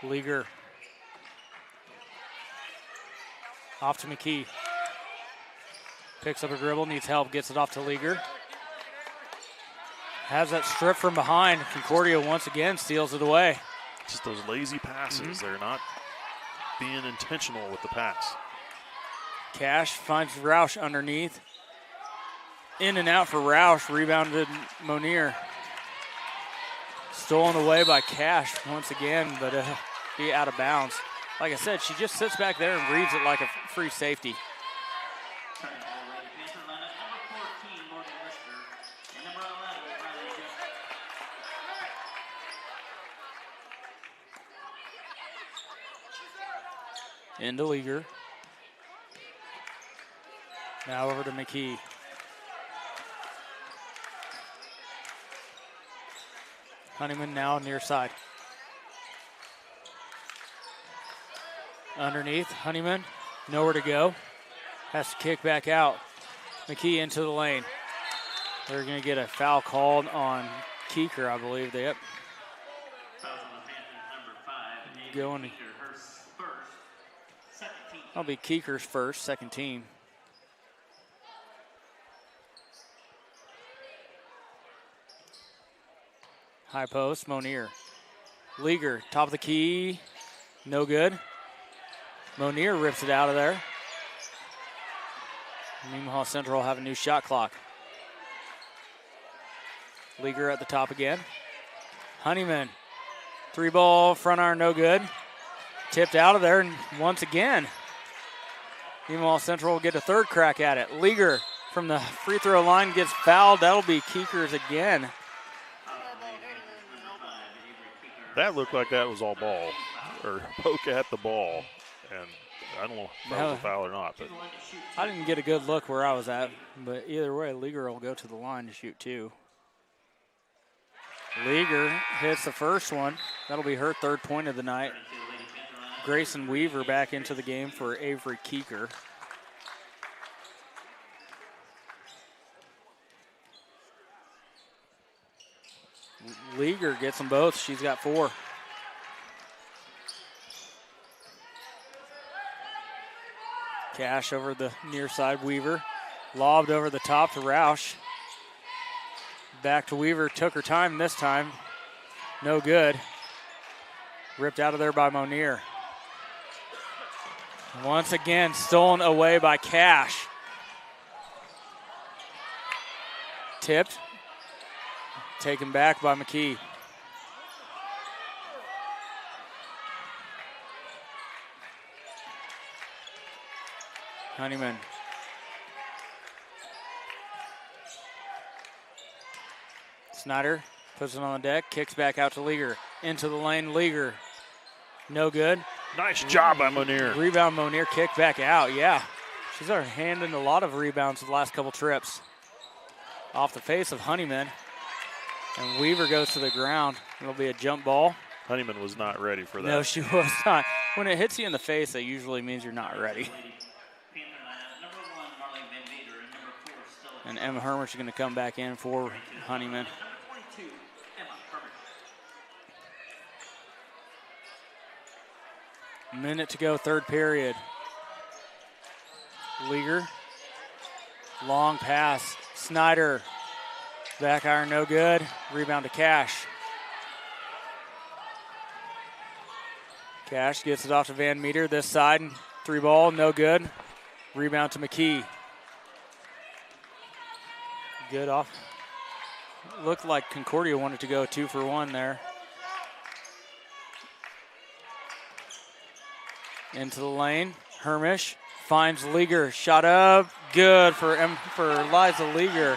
Leaguer. Off to McKee. Picks up a dribble, needs help, gets it off to Leaguer. Has that strip from behind. Concordia once again steals it away. Just those lazy passes. They're not being intentional with the pass. Cash finds Roush underneath. In and out for Roush. Rebounded Monier. Stolen away by Cash once again, but be out of bounds. Like I said, she just sits back there and reads it like a free safety. Into Leaguer. Now over to McKee. Honeyman now near side. Underneath, Honeyman, nowhere to go. Has to kick back out. McKee into the lane. They're going to get a foul called on Keeker, I believe. Yep. Going. That'll be Keeker's first, second team. High post, Monier. Leaguer, top of the key, no good. Monier rips it out of there. Nemaha Central will have a new shot clock. Leaguer at the top again. Honeyman, 3-ball, front iron, no good. Tipped out of there, and once again, Nemaha Central will get a third crack at it. Leaguer from the free throw line gets fouled. That'll be Keeker's again. That looked like that was all ball, or poke at the ball. And I don't know if that was a foul or not. But I didn't get a good look where I was at, but either way, Leaguer will go to the line to shoot 2. Leaguer hits the first one. That'll be her third point of the night. Grayson Weaver back into the game for Avery Keeker. Leaguer gets them both. She's got 4. Cash over the near side, Weaver. Lobbed over the top to Roush. Back to Weaver, took her time this time. No good. Ripped out of there by Monier. Once again, stolen away by Cash. Tipped. Taken back by McKee. Honeyman. Snyder puts it on the deck, kicks back out to Leaguer. Into the lane, Leaguer. No good. Nice job by Monier. Rebound, Monier, kick back out, yeah. She's handing a lot of rebounds the last couple trips. Off the face of Honeyman. And Weaver goes to the ground. It'll be a jump ball. Honeyman was not ready for that. No, she was not. When it hits you in the face, that usually means you're not ready. And Emma Hermish is going to come back in for Honeyman. Minute to go, third period. Leaguer. Long pass. Snyder. Back iron, no good. Rebound to Cash. Cash gets it off to Van Meter. This side, 3 ball, no good. Rebound to McKee. Good off. Looked like Concordia wanted to go 2 for 1 there. Into the lane. Hermish finds Leaguer. Shot up. Good for Liza Leaguer.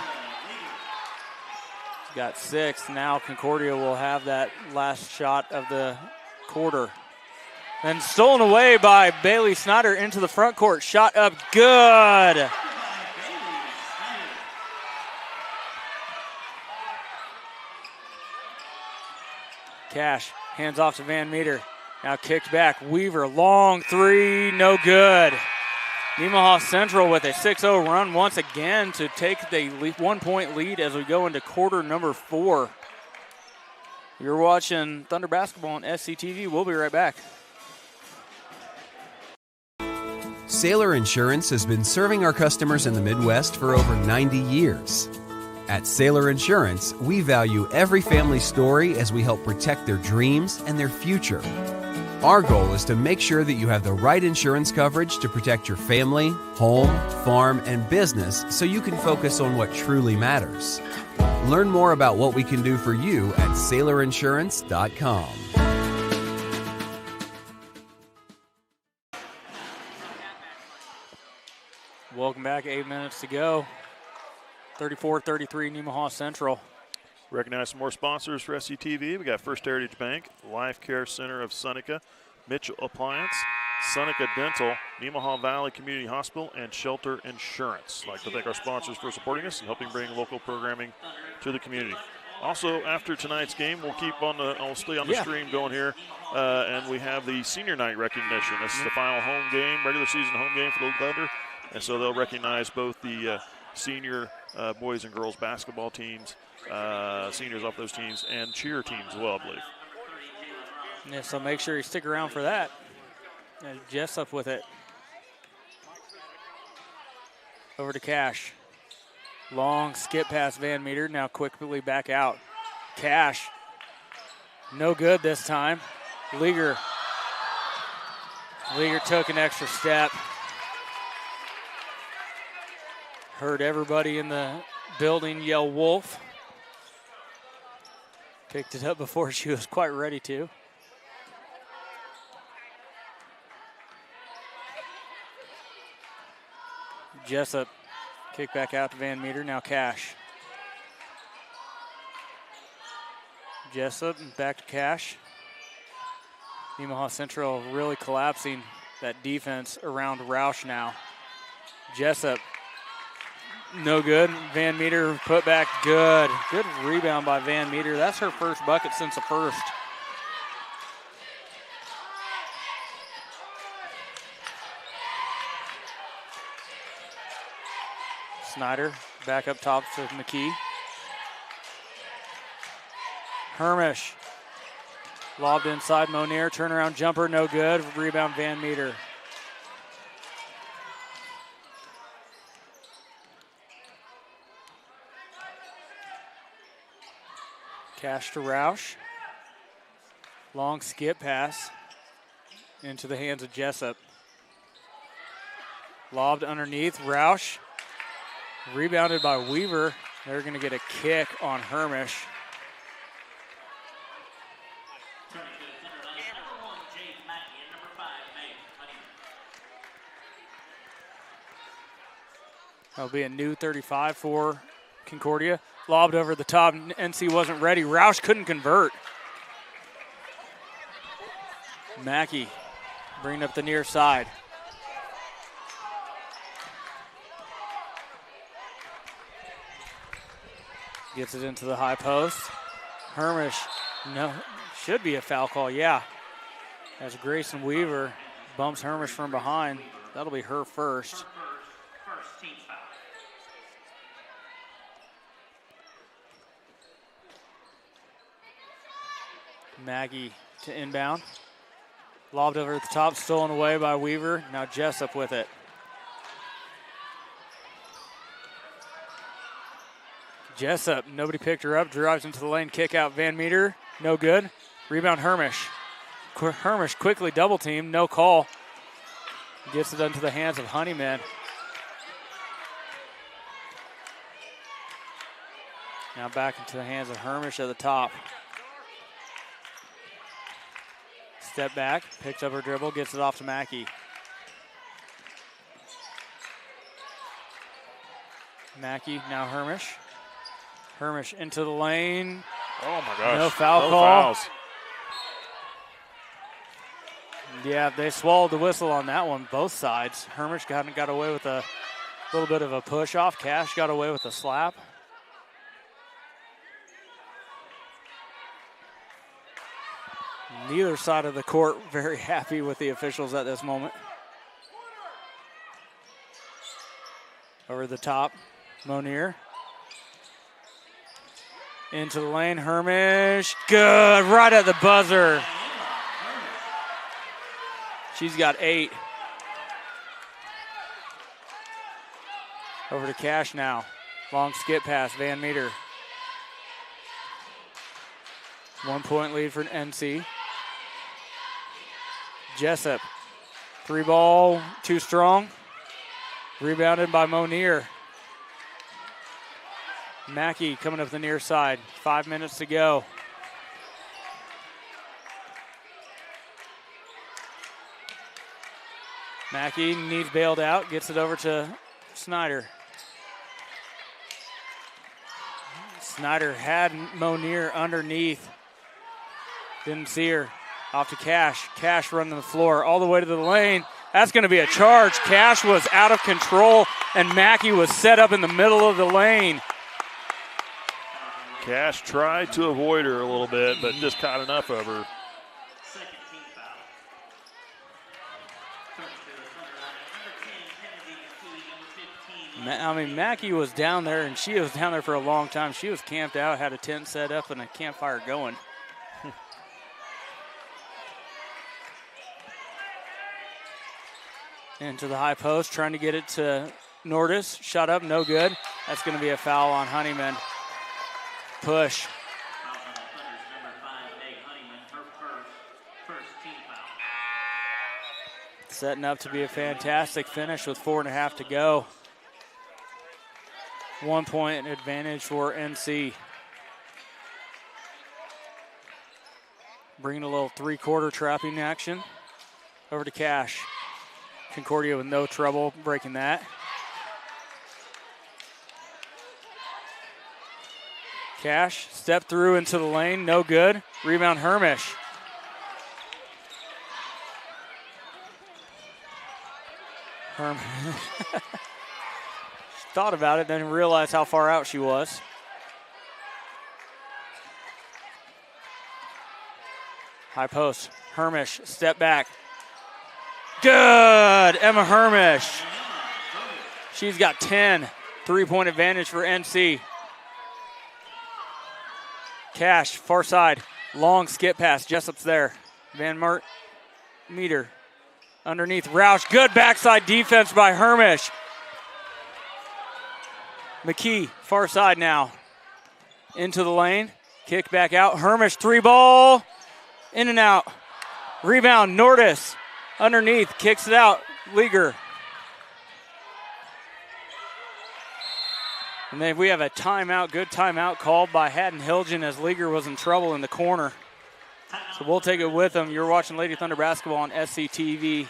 Got 6. Now Concordia will have that last shot of the quarter. And stolen away by Bailey Snyder into the front court. Shot up. Good. Cash hands off to Van Meter. Now kicked back. Weaver, long 3, no good. Nemaha Central with a 6-0 run once again to take the 1-point lead as we go into quarter number 4. You're watching Thunder Basketball on SCTV. We'll be right back. Sailor Insurance has been serving our customers in the Midwest for over 90 years. At Sailor Insurance, we value every family story as we help protect their dreams and their future. Our goal is to make sure that you have the right insurance coverage to protect your family, home, farm, and business so you can focus on what truly matters. Learn more about what we can do for you at SailorInsurance.com. Welcome back, 8 minutes to go. 34-33 Nemaha Central. Recognize some more sponsors for SCTV. We got First Heritage Bank, Life Care Center of Seneca, Mitchell Appliance, Seneca Dental, Nemaha Valley Community Hospital, and Shelter Insurance. I'd like to thank our sponsors for supporting us and helping bring local programming to the community. Also, after tonight's game, we'll stay on the stream going here, and we have the senior night recognition. This is the final home game, regular season home game for the Thunder, and so they'll recognize both the senior boys and girls basketball teams, seniors off those teams, and cheer teams as well, I believe. Yeah, so make sure you stick around for that. And Jessup with it. Over to Cash. Long skip past Van Meter, now quickly back out. Cash, no good this time. Leaguer took an extra step. Heard everybody in the building yell wolf. Picked it up before she was quite ready to. Jessup, kick back out to Van Meter, now Cash. Jessup, back to Cash. Nemaha Central really collapsing that defense around Roush now. Jessup, no good. Van Meter put back, good. Good rebound by Van Meter. That's her first bucket since the first. Snyder back up top to McKee. Hermish lobbed inside Monier. Turnaround jumper, no good. Rebound Van Meter. Cash to Roush. Long skip pass into the hands of Jessup. Lobbed underneath. Roush. Rebounded by Weaver. They're going to get a kick on Hermish. That'll be a new 35 for Concordia. Lobbed over the top. NC wasn't ready. Roush couldn't convert. Mackey bringing up the near side. Gets it into the high post. Hermish, No, should be a foul call, yeah. As Grayson Weaver bumps Hermish from behind. That'll be her first. First team foul. Maggie to inbound. Lobbed over at the top, stolen away by Weaver. Now Jessup with it. Jessup, nobody picked her up, drives into the lane, kick out Van Meter, no good. Rebound Hermish. Hermish quickly double teamed, no call. Gets it into the hands of Honeyman. Now back into the hands of Hermish at the top. Step back, picks up her dribble, gets it off to Mackey. Mackey, now Hermish. Hermish into the lane. Oh my gosh. No foul no call. Fouls. Yeah, they swallowed the whistle on that one, both sides. Hermish got away with a little bit of a push off. Cash got away with a slap. Neither side of the court very happy with the officials at this moment. Over the top, Monier. Into the lane, Hermish. Good, right at the buzzer. She's got 8. Over to Cash now. Long skip pass, Van Meter. 1 point lead for NC. Jessup. 3 ball, too strong. Rebounded by Monier. Mackey coming up the near side. 5 minutes to go. Mackey needs bailed out, gets it over to Snyder. Snyder had Monier underneath. Didn't see her. Off to Cash. Cash running the floor all the way to the lane. That's going to be a charge. Cash was out of control, and Mackey was set up in the middle of the lane. Cash tried to avoid her a little bit, but just caught enough of her. Second team foul. I mean, Mackey was down there, and she was down there for a long time. She was camped out, had a tent set up, and a campfire going. Into the high post, trying to get it to Nordis. Shot up, no good. That's going to be a foul on Honeyman. Push. Setting up to be a fantastic finish with 4.5 to go. 1 point advantage for NC. Bringing a little 3-quarter trapping action. Over to Cash. Concordia with no trouble breaking that. Cash, step through into the lane, no good. Rebound Hermish. Thought about it, then realized how far out she was. High post, Hermish, step back. Good, Emma Hermish. She's got 10, 3-point advantage for NC. Cash, far side, long skip pass, Jessup's there. Van Meter, underneath, Roush, good backside defense by Hermish. McKee, far side now. Into the lane, kick back out, Hermish, 3-ball, in and out. Rebound, Nordis. Underneath, kicks it out, Leaguer. And then we have a timeout, good timeout called by Haddon Hilgen as Leaguer was in trouble in the corner. So we'll take it with them. You're watching Lady Thunder basketball on SCTV.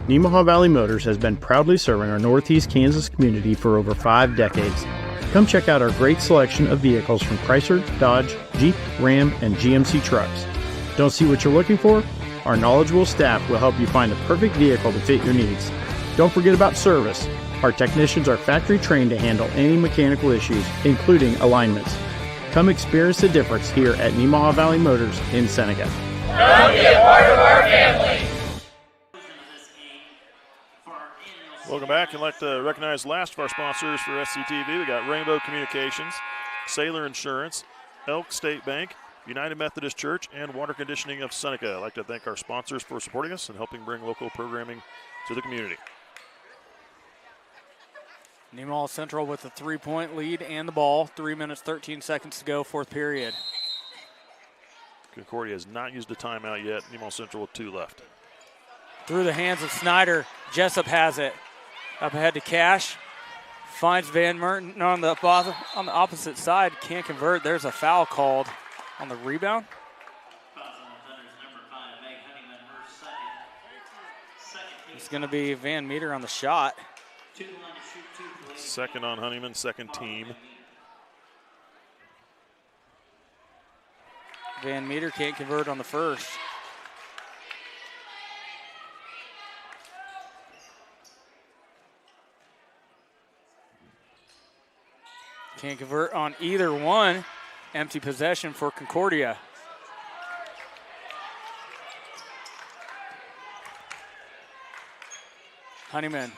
Nemaha Valley Motors has been proudly serving our Northeast Kansas community for over 5 decades. Come check out our great selection of vehicles from Chrysler, Dodge, Jeep, Ram, and GMC trucks. Don't see what you're looking for? Our knowledgeable staff will help you find the perfect vehicle to fit your needs. Don't forget about service. Our technicians are factory trained to handle any mechanical issues, including alignments. Come experience the difference here at Nemaha Valley Motors in Seneca. Come be a part of our family. Welcome back. I'd like to recognize the last of our sponsors for SCTV. We got Rainbow Communications, Sailor Insurance, Elk State Bank, United Methodist Church, and Water Conditioning of Seneca. I'd like to thank our sponsors for supporting us and helping bring local programming to the community. Nemaha Central with a 3-point lead and the ball. 3 minutes, 13 seconds to go, fourth period. Concordia has not used a timeout yet. Nemaha Central with 2 left. Through the hands of Snyder. Jessup has it. Up ahead to Cash. Finds Van Merton on the opposite side. Can't convert. There's a foul called on the rebound. It's going to be Van Meter on the shot. Second on Honeyman, second team. Van Meter can't convert on the first. Can't convert on either one. Empty possession for Concordia. Honeyman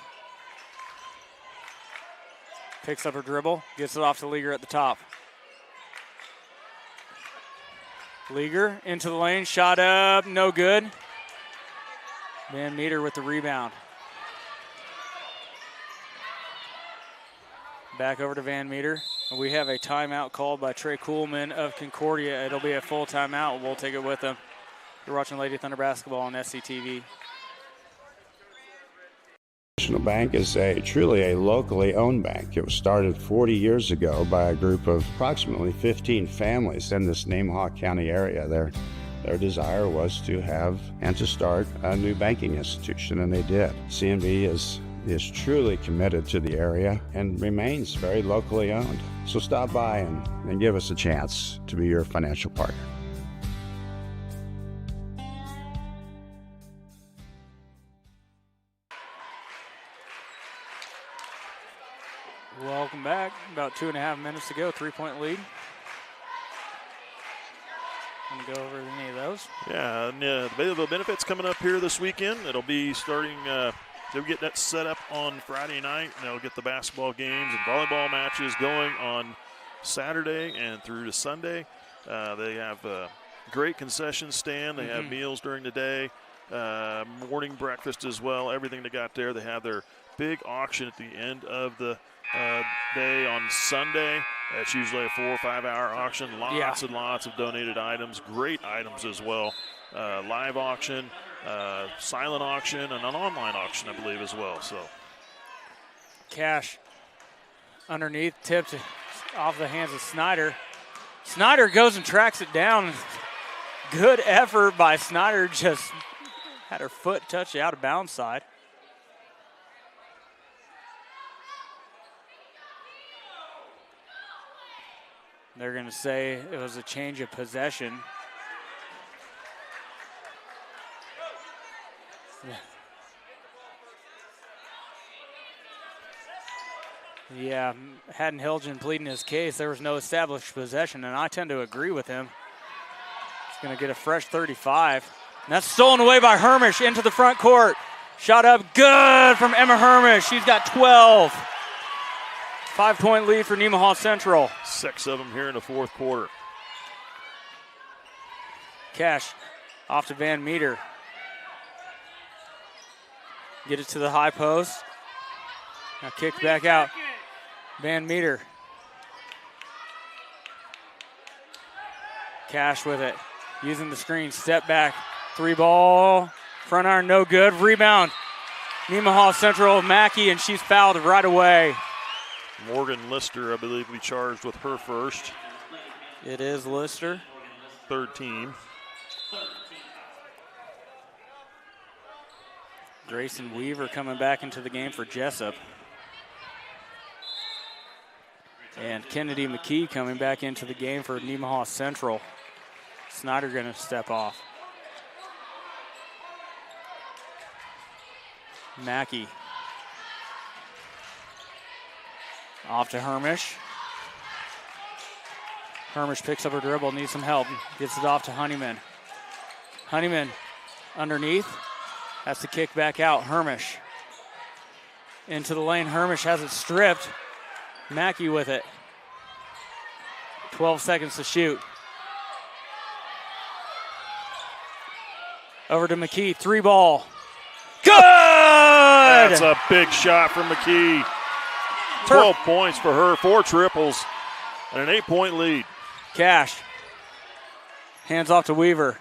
picks up her dribble, gets it off to Leaguer at the top. Leaguer into the lane, shot up, no good. Van Meter with the rebound. Back over to Van Meter. We have a timeout called by Trey Kuhlman of Concordia. It'll be a full timeout. We'll take it with them. You're watching Lady Thunder basketball on SCTV. National Bank is truly a locally owned bank. It was started 40 years ago by a group of approximately 15 families in this Nemaha County area. Their desire was to have and to start a new banking institution, and they did. CNB is truly committed to the area and remains very locally owned. So stop by and give us a chance to be your financial partner. Welcome back. About 2.5 minutes to go. 3-point lead. I'm going to go over any of those. Yeah, and the available benefits coming up here this weekend. It'll be starting, they'll get that set up on Friday night. And they'll get the basketball games and volleyball matches going on Saturday and through to Sunday. They have a great concession stand. They have meals during the day, morning breakfast as well, everything they got there. They have their big auction at the end of the day on Sunday. It's usually a 4 or 5 hour auction. Lots and lots of donated items, great items as well. Live auction, silent auction, and an online auction, I believe, as well. So, Cash underneath, tipped off the hands of Snyder. Snyder goes and tracks it down. Good effort by Snyder, just had her foot touch the out of bounds side. They're going to say it was a change of possession. Yeah, Haddon Hilgen pleading his case. There was no established possession, and I tend to agree with him. He's going to get a fresh 35. And that's stolen away by Hermish into the front court. Shot up good from Emma Hermish. She's got 12. 5-point lead for Nemaha Central. 6 of them here in the fourth quarter. Cash off to Van Meter. Get it to the high post. Now kicked back out. Van Meter. Cash with it. Using the screen. Step back. 3 ball. Front iron no good. Rebound. Nemaha Central Mackey, and she's fouled right away. Morgan Lister, I believe, we charged with her first. It is Lister. Third team. Grayson Weaver coming back into the game for Jessup. And Kennedy McKee coming back into the game for Nemaha Central. Snyder going to step off. Mackey. Off to Hermish. Hermish picks up her dribble, needs some help, gets it off to Honeyman. Honeyman underneath, has to kick back out. Hermish into the lane. Hermish has it stripped. Mackey with it. 12 seconds to shoot. Over to McKee, 3-ball. Good! That's a big shot from McKee. 12 points for her, 4 triples, and an 8-point lead. Cash. Hands off to Weaver.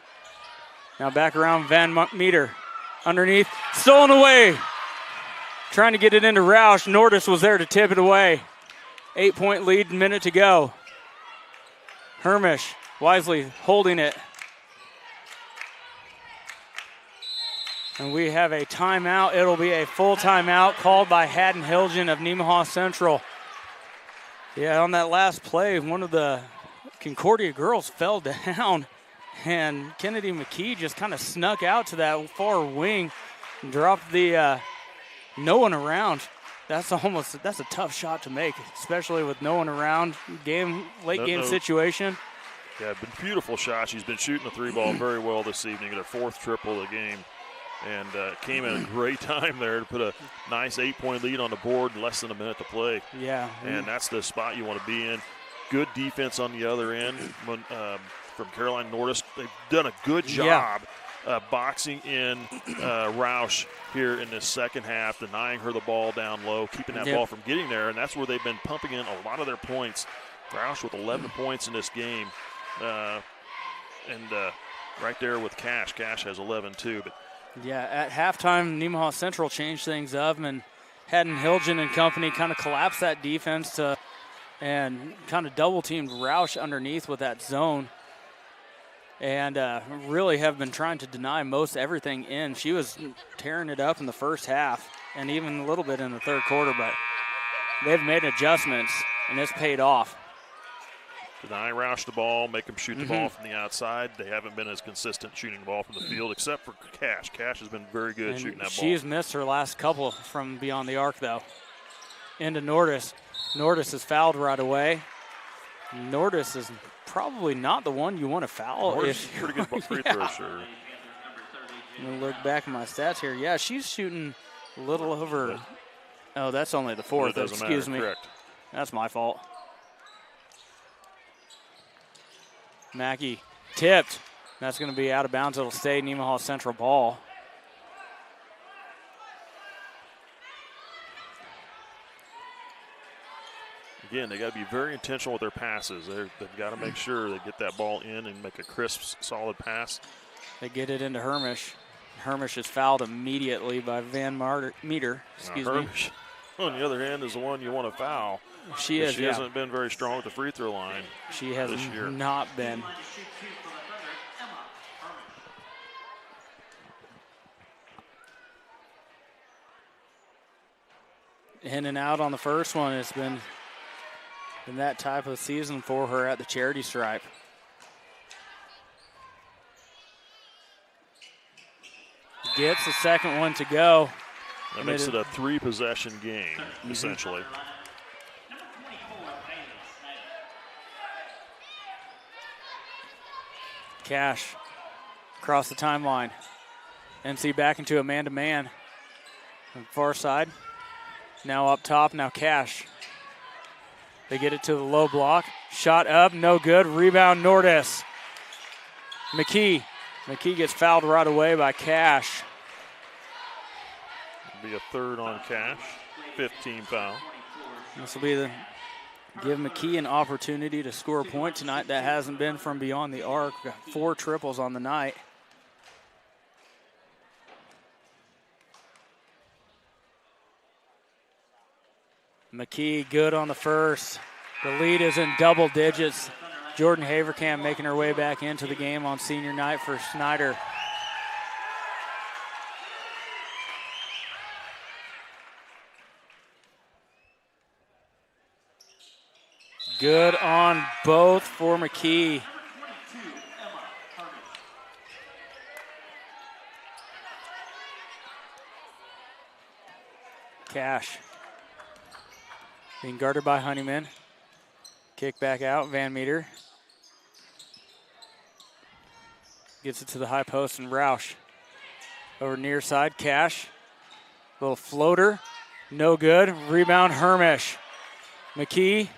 Now back around Van Meter. Underneath, stolen away. Trying to get it into Roush. Nordis was there to tip it away. 8-point lead, minute to go. Hermish wisely holding it. And we have a timeout. It'll be a full timeout called by Haddon Hilgen of Nemaha Central. Yeah, on that last play, one of the Concordia girls fell down, and Kennedy McKee just kind of snuck out to that far wing and dropped the no one around. That's a tough shot to make, especially with no one around. Late game situation. Yeah, beautiful shot. She's been shooting the 3-ball very well this evening at her 4th triple of the game. And came at a great time there to put a nice 8-point lead on the board in less than a minute to play. Yeah. And that's the spot you want to be in. Good defense on the other end from Caroline Nordis. They've done a good job boxing in Roush here in this second half, denying her the ball down low, keeping that ball from getting there. And that's where they've been pumping in a lot of their points. Roush with 11 points in this game. Right there with Cash. Cash has 11 too. But yeah, at halftime, Nemaha Central changed things up, and Haddon Hilgen and company kind of collapsed that defense and kind of double-teamed Roush underneath with that zone, and really have been trying to deny most everything in. She was tearing it up in the first half and even a little bit in the third quarter, but they've made adjustments, and it's paid off. Deny Roush the ball, make them shoot the ball from the outside. They haven't been as consistent shooting the ball from the field, except for Cash. Cash has been very good shooting that ball. She's missed her last couple from beyond the arc, though. Into Nordis. Nordis is fouled right away. Nordis is probably not the one you want to foul. Nordis is a pretty good free throw, sure. I'm going to look back at my stats here. Yeah, she's shooting a little over. Oh, that's only the 4th. Excuse me. Correct. That's my fault. Mackey tipped. That's going to be out of bounds. It'll stay Nemaha Central ball. Again, they got to be very intentional with their passes. They've got to make sure they get that ball in and make a crisp, solid pass. They get it into Hermish. Hermish is fouled immediately by Van Meter. Excuse me. Hermish, on the other hand, is the one you want to foul. She hasn't been very strong at the free throw line. She has not been. In and out on the first one. It's been that type of season for her at the charity stripe. Gets the second one to go. That makes it a 3-possession game, essentially. Cash across the timeline. NC back into a man-to-man. On the far side. Now up top, now Cash. They get it to the low block. Shot up, no good. Rebound, Nordis. McKee. McKee gets fouled right away by Cash. It'll be a 3rd on Cash. 15 foul. This will be give McKee an opportunity to score a point tonight. That hasn't been from beyond the arc. Got 4 triples on the night. McKee good on the first. The lead is in double digits. Jordan Haverkamp making her way back into the game on senior night for Snyder. Good on both for McKee. Cash. Being guarded by Honeyman. Kick back out, Van Meter. Gets it to the high post, and Roush over near side. Cash, little floater, no good. Rebound, Hermish. McKee.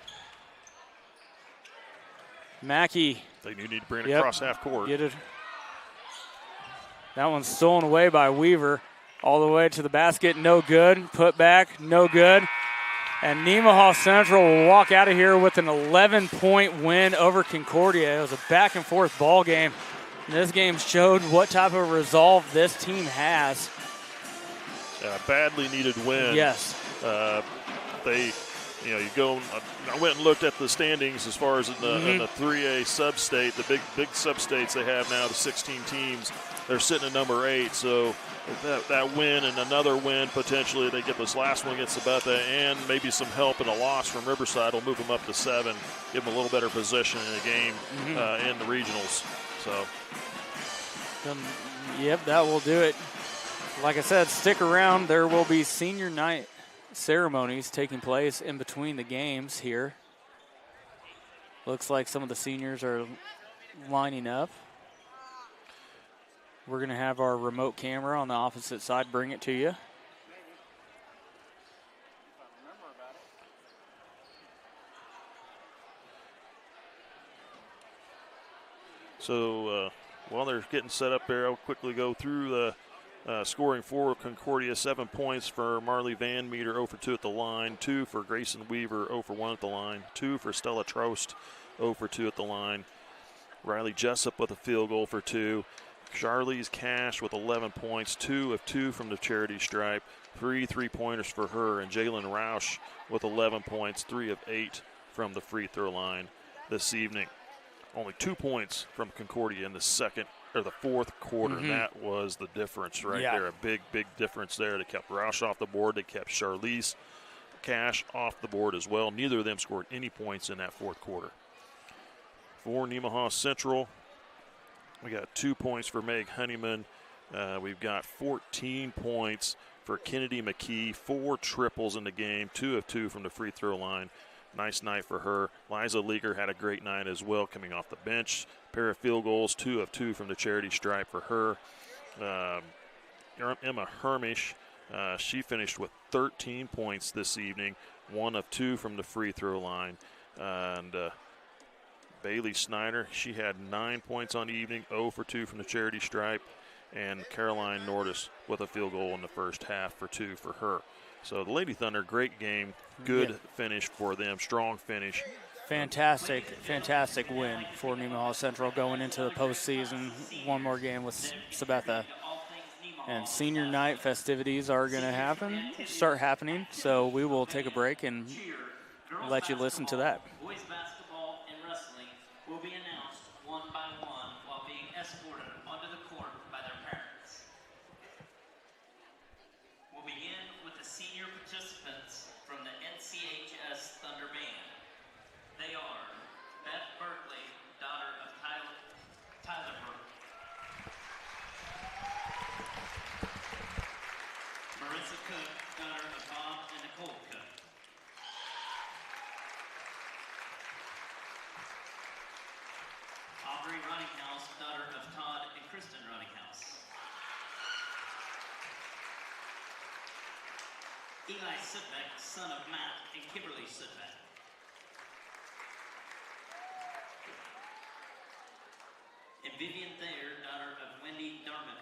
Mackey. They do need to bring it across half court. Get it. That one's stolen away by Weaver. All the way to the basket, no good. Put back, no good. And Nemaha Central will walk out of here with an 11-point win over Concordia. It was a back-and-forth ball game. And this game showed what type of resolve this team has. Badly needed win. Yes. You go. I went and looked at the standings as far as in the 3A sub-state, the big sub-states they have now, the 16 teams. They're sitting at number 8, so that win and another win potentially, they get this last one against Sabetha and maybe some help in a loss from Riverside will move them up to 7, give them a little better position in the game in the regionals. So, yep, that will do it. Like I said, stick around. There will be senior night ceremonies taking place in between the games here. Looks like some of the seniors are lining up. We're going to have our remote camera on the opposite side bring it to you. So while they're getting set up there, I'll quickly go through the scoring for Concordia. 7 points for Marley Van Meter, 0 for 2 at the line. 2 for Grayson Weaver, 0 for 1 at the line. 2 for Stella Trost, 0 for 2 at the line. Riley Jessup with a field goal for 2. Charlize Cash with 11 points, 2 of 2 from the charity stripe, 3 3-pointers for her, and Jalen Roush with 11 points, 3 of 8 from the free throw line this evening. Only 2 points from Concordia in the fourth quarter, and that was the difference right there. A big difference there. They kept Roush off the board. They kept Charlize Cash off the board as well. Neither of them scored any points in that fourth quarter. For Nemaha Central, we got 2 points for Meg Honeyman. We've got 14 points for Kennedy McKee, 4 triples in the game, 2 of 2 from the free throw line. Nice night for her. Liza Leaguer had a great night as well coming off the bench. Pair of field goals, 2 of 2 from the charity stripe for her. Emma Hermish, she finished with 13 points this evening, 1 of 2 from the free throw line. And Bailey Snyder, she had 9 points on the evening, 0 for 2 from the charity stripe. And Caroline Nordis with a field goal in the first half for 2 for her. So the Lady Thunder, great game, good finish for them, strong finish. Fantastic win for Nemaha Central going into the postseason. One more game with Sabetha. And senior night festivities are going to start happening. So we will take a break and let you listen to that. Boys basketball and wrestling will be announced one by one while being escorted onto the court by their parents. We'll begin with the senior participants from the NCHS Thunder Band. They are Beth Berkeley, daughter of Tyler Berkeley. Marissa Cook, daughter of Bob and Nicole Cook. Aubrey Runninghouse, daughter of Todd and Kristen Runninghouse. Eli Sitbeck, son of Matt and Kimberly Sitbeck. And Vivian Thayer, daughter of Wendy Darman.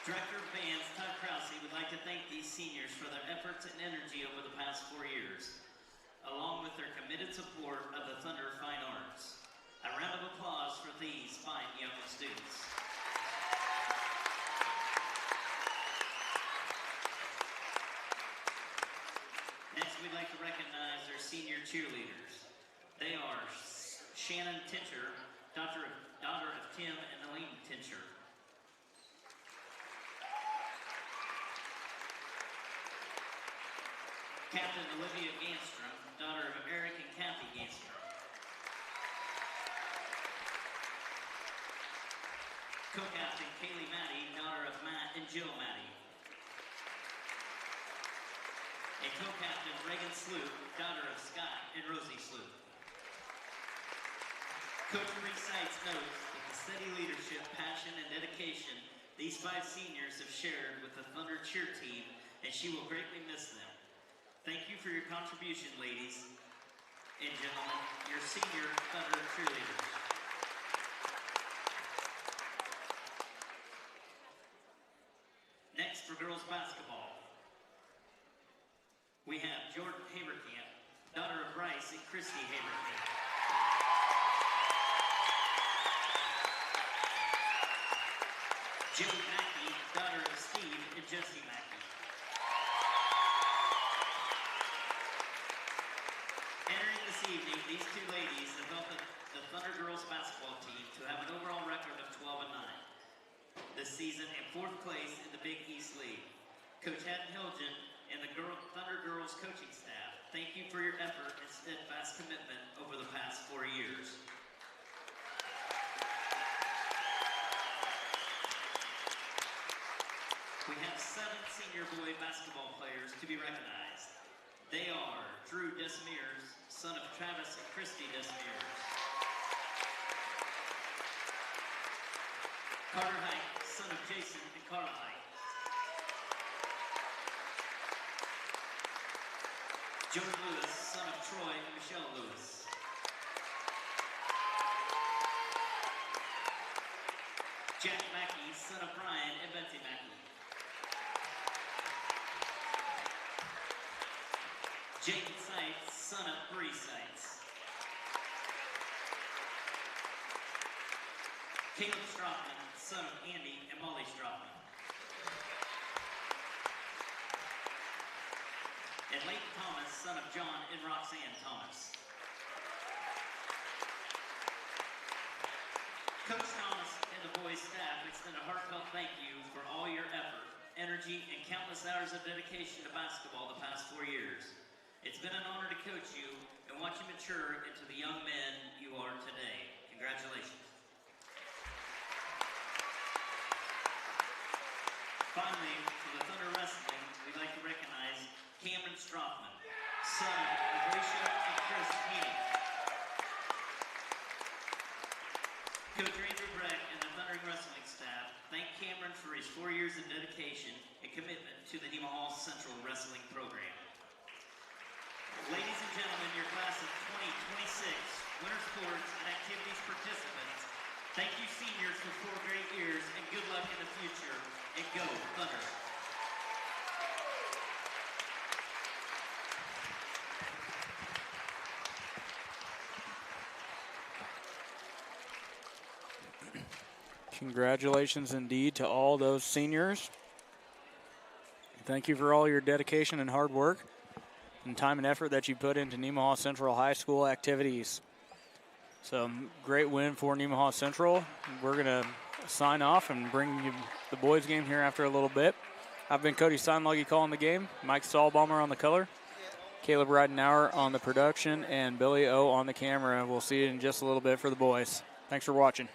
Director of Bands, Todd Krause, would like to thank these seniors for their efforts and energy over the past 4 years, along with their committed support of the Thunder Fine Arts. A round of applause for these fine young students. Next, we'd like to recognize their senior cheerleaders. They are Shannon Tincher, daughter of Tim and Elaine Tincher. Captain Olivia Ganstrom, daughter of Eric and Kathy Ganstrom. Co-captain Kaylee Maddie, daughter of Matt and Jill Maddie. And co-captain Reagan Sloop, daughter of Scott and Rosie Sloop. Coach Sites notes that the steady leadership, passion, and dedication these 5 seniors have shared with the Thunder cheer team, and she will greatly miss them. Thank you for your contribution, ladies and gentlemen, your senior Thunder cheerleaders. Next for girls basketball, we have Jordan Haberkamp, daughter of Bryce and Christy Haberkamp. Joe Mackey, daughter of Steve and Jesse Mackey. Entering this evening, these 2 ladies have helped the Thunder girls basketball team to have an overall record of 12-9 this season and 4th place in the Big East League. Coach Haddon Hilgen and the Thunder girls coaching staff, thank you for your effort and steadfast commitment over the past 4 years. We have 7 senior boy basketball players to be recognized. They are Drew Desmiers, son of Travis and Christy Desmiers. Carter Hike, son of Jason and Carla Hike. George Lewis, son of Troy and Michelle Lewis. Jack Mackey, son of Brian and Betsy Mackey. Jaden Seitz, son of Bree Seitz. Caleb Strothman, son of Andy and Molly Strothman. And Leighton Thomas, son of John and Roxanne Thomas. Coach Thomas and the boys' staff extend a heartfelt thank you for all your effort, energy, and countless hours of dedication to basketball the past 4 years. It's been an honor to coach you and watch you mature into the young men you are today. Congratulations. Finally, for the Thunder Wrestling, we'd like to recognize Cameron Strothman, son of Alicia and Chris Heaney. Coach Andrew Breck and the Thunder Wrestling staff thank Cameron for his 4 years of dedication and commitment to the Nemaha Central Wrestling program. Ladies and gentlemen, your class of 2026 winter sports and activities participants, thank you seniors for 4 great years and good luck in the future, and go Thunder. Congratulations indeed to all those seniors. Thank you for all your dedication and hard work and time and effort that you put into Nemaha Central High School activities. So great win for Nemaha Central. We're going to sign off and bring you the boys game here after a little bit. I've been Cody Steinluggy calling the game, Mike Stahlbaumer on the color, Caleb Ridenauer on the production, and Billy O on the camera. We'll see you in just a little bit for the boys. Thanks for watching.